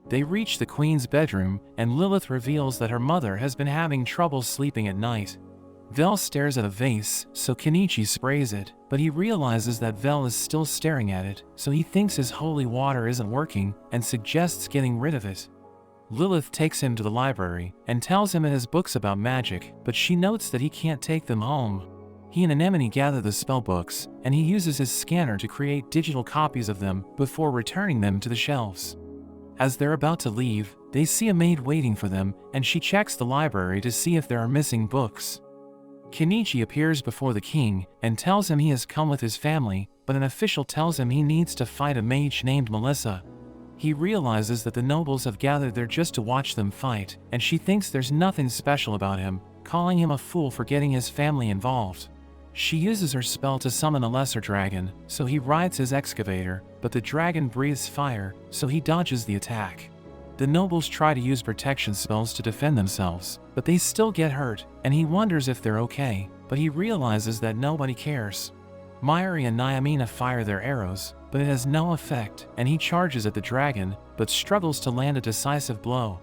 They reach the queen's bedroom, and Lilith reveals that her mother has been having trouble sleeping at night. Vel stares at a vase, so Kenichi sprays it, but he realizes that Vel is still staring at it, so he thinks his holy water isn't working and suggests getting rid of it. Lilith takes him to the library and tells him it has books about magic, but she notes that he can't take them home. He and Anemone gather the spell books, and he uses his scanner to create digital copies of them before returning them to the shelves. As they're about to leave, they see a maid waiting for them, and she checks the library to see if there are missing books. Kenichi appears before the king and tells him he has come with his family, but an official tells him he needs to fight a mage named Melissa. He realizes that the nobles have gathered there just to watch them fight, and she thinks there's nothing special about him, calling him a fool for getting his family involved. She uses her spell to summon a lesser dragon, so he rides his excavator, but the dragon breathes fire, so he dodges the attack. The nobles try to use protection spells to defend themselves, but they still get hurt, and he wonders if they're okay, but he realizes that nobody cares. Mayuri and Nyamina fire their arrows, but it has no effect, and he charges at the dragon, but struggles to land a decisive blow.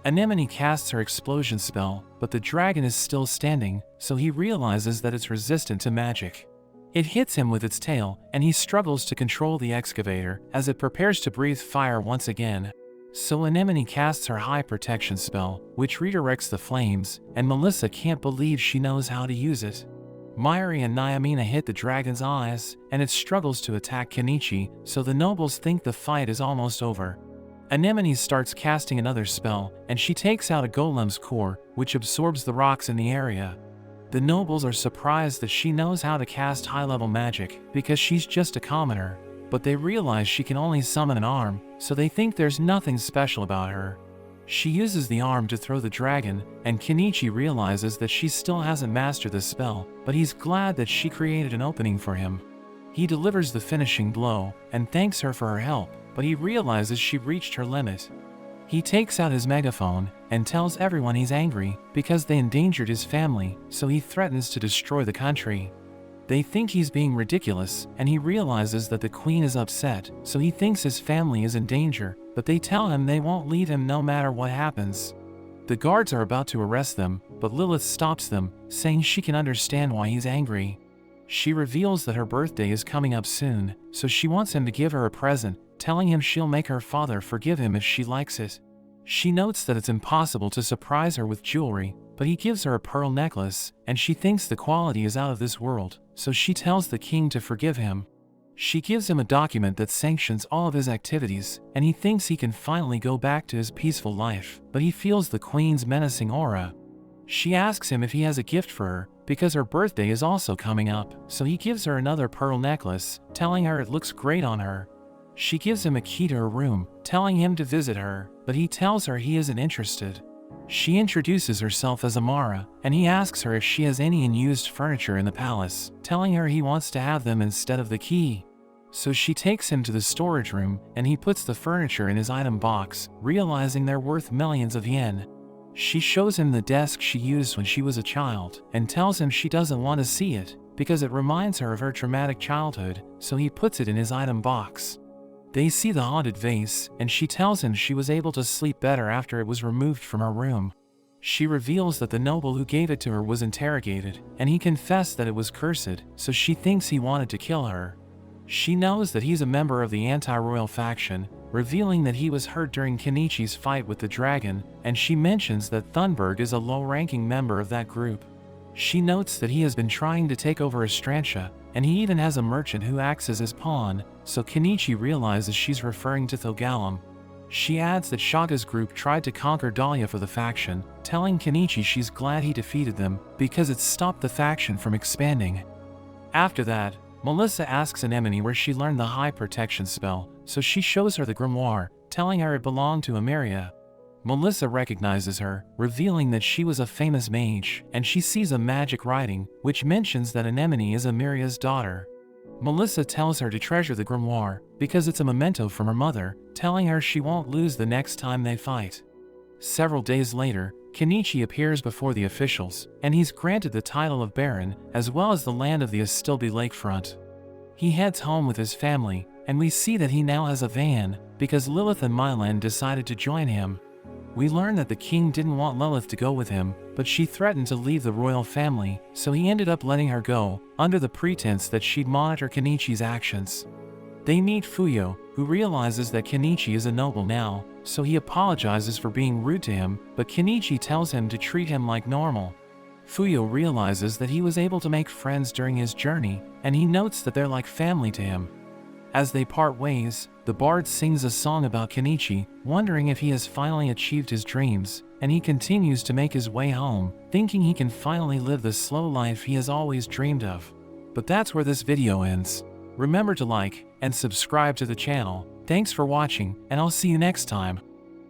Anemone casts her explosion spell, but the dragon is still standing, so he realizes that it's resistant to magic. It hits him with its tail, and he struggles to control the excavator as it prepares to breathe fire once again. So Anemone casts her high protection spell, which redirects the flames, and Melissa can't believe she knows how to use it. Mayuri and Nyamina hit the dragon's eyes, and it struggles to attack Kenichi, so the nobles think the fight is almost over. Anemone starts casting another spell, and she takes out a golem's core, which absorbs the rocks in the area. The nobles are surprised that she knows how to cast high-level magic, because she's just a commoner, but they realize she can only summon an arm, so they think there's nothing special about her. She uses the arm to throw the dragon, and Kenichi realizes that she still hasn't mastered the spell, but he's glad that she created an opening for him. He delivers the finishing blow, and thanks her for her help, but he realizes she reached her limit. He takes out his megaphone, and tells everyone he's angry, because they endangered his family, so he threatens to destroy the country. They think he's being ridiculous, and he realizes that the queen is upset, so he thinks his family is in danger, but they tell him they won't leave him no matter what happens. The guards are about to arrest them, but Lilith stops them, saying she can understand why he's angry. She reveals that her birthday is coming up soon, so she wants him to give her a present, telling him she'll make her father forgive him if she likes it. She notes that it's impossible to surprise her with jewelry, but he gives her a pearl necklace, and she thinks the quality is out of this world, so she tells the king to forgive him. She gives him a document that sanctions all of his activities, and he thinks he can finally go back to his peaceful life, but he feels the queen's menacing aura. She asks him if he has a gift for her, because her birthday is also coming up, so he gives her another pearl necklace, telling her it looks great on her. She gives him a key to her room, telling him to visit her, but he tells her he isn't interested. She introduces herself as Amara, and he asks her if she has any unused furniture in the palace, telling her he wants to have them instead of the key. So she takes him to the storage room, and he puts the furniture in his item box, realizing they're worth millions of yen. She shows him the desk she used when she was a child, and tells him she doesn't want to see it, because it reminds her of her traumatic childhood, so he puts it in his item box. They see the haunted vase, and she tells him she was able to sleep better after it was removed from her room. She reveals that the noble who gave it to her was interrogated, and he confessed that it was cursed, so she thinks he wanted to kill her. She knows that he's a member of the anti-royal faction, revealing that he was hurt during Kenichi's fight with the dragon, and she mentions that Thunberg is a low-ranking member of that group. She notes that he has been trying to take over Estrantia, and he even has a merchant who acts as his pawn, so Kenichi realizes she's referring to Thogalum. She adds that Shaga's group tried to conquer Dahlia for the faction, telling Kenichi she's glad he defeated them, because it stopped the faction from expanding. After that, Melissa asks Anemone where she learned the high protection spell, so she shows her the grimoire, telling her it belonged to Ameria. Melissa recognizes her, revealing that she was a famous mage, and she sees a magic writing, which mentions that Anemone is Ameria's daughter. Melissa tells her to treasure the grimoire, because it's a memento from her mother, telling her she won't lose the next time they fight. Several days later, Kenichi appears before the officials, and he's granted the title of Baron, as well as the land of the Astilbe lakefront. He heads home with his family, and we see that he now has a van, because Lilith and Mylan decided to join him. We learn that the king didn't want Lilith to go with him, but she threatened to leave the royal family, so he ended up letting her go, under the pretense that she'd monitor Kenichi's actions. They meet Fuyo, who realizes that Kenichi is a noble now, so he apologizes for being rude to him, but Kenichi tells him to treat him like normal. Fuyo realizes that he was able to make friends during his journey, and he notes that they're like family to him. As they part ways, the bard sings a song about Kenichi, wondering if he has finally achieved his dreams, and he continues to make his way home, thinking he can finally live the slow life he has always dreamed of. But that's where this video ends. Remember to like and subscribe to the channel. Thanks for watching, and I'll see you next time.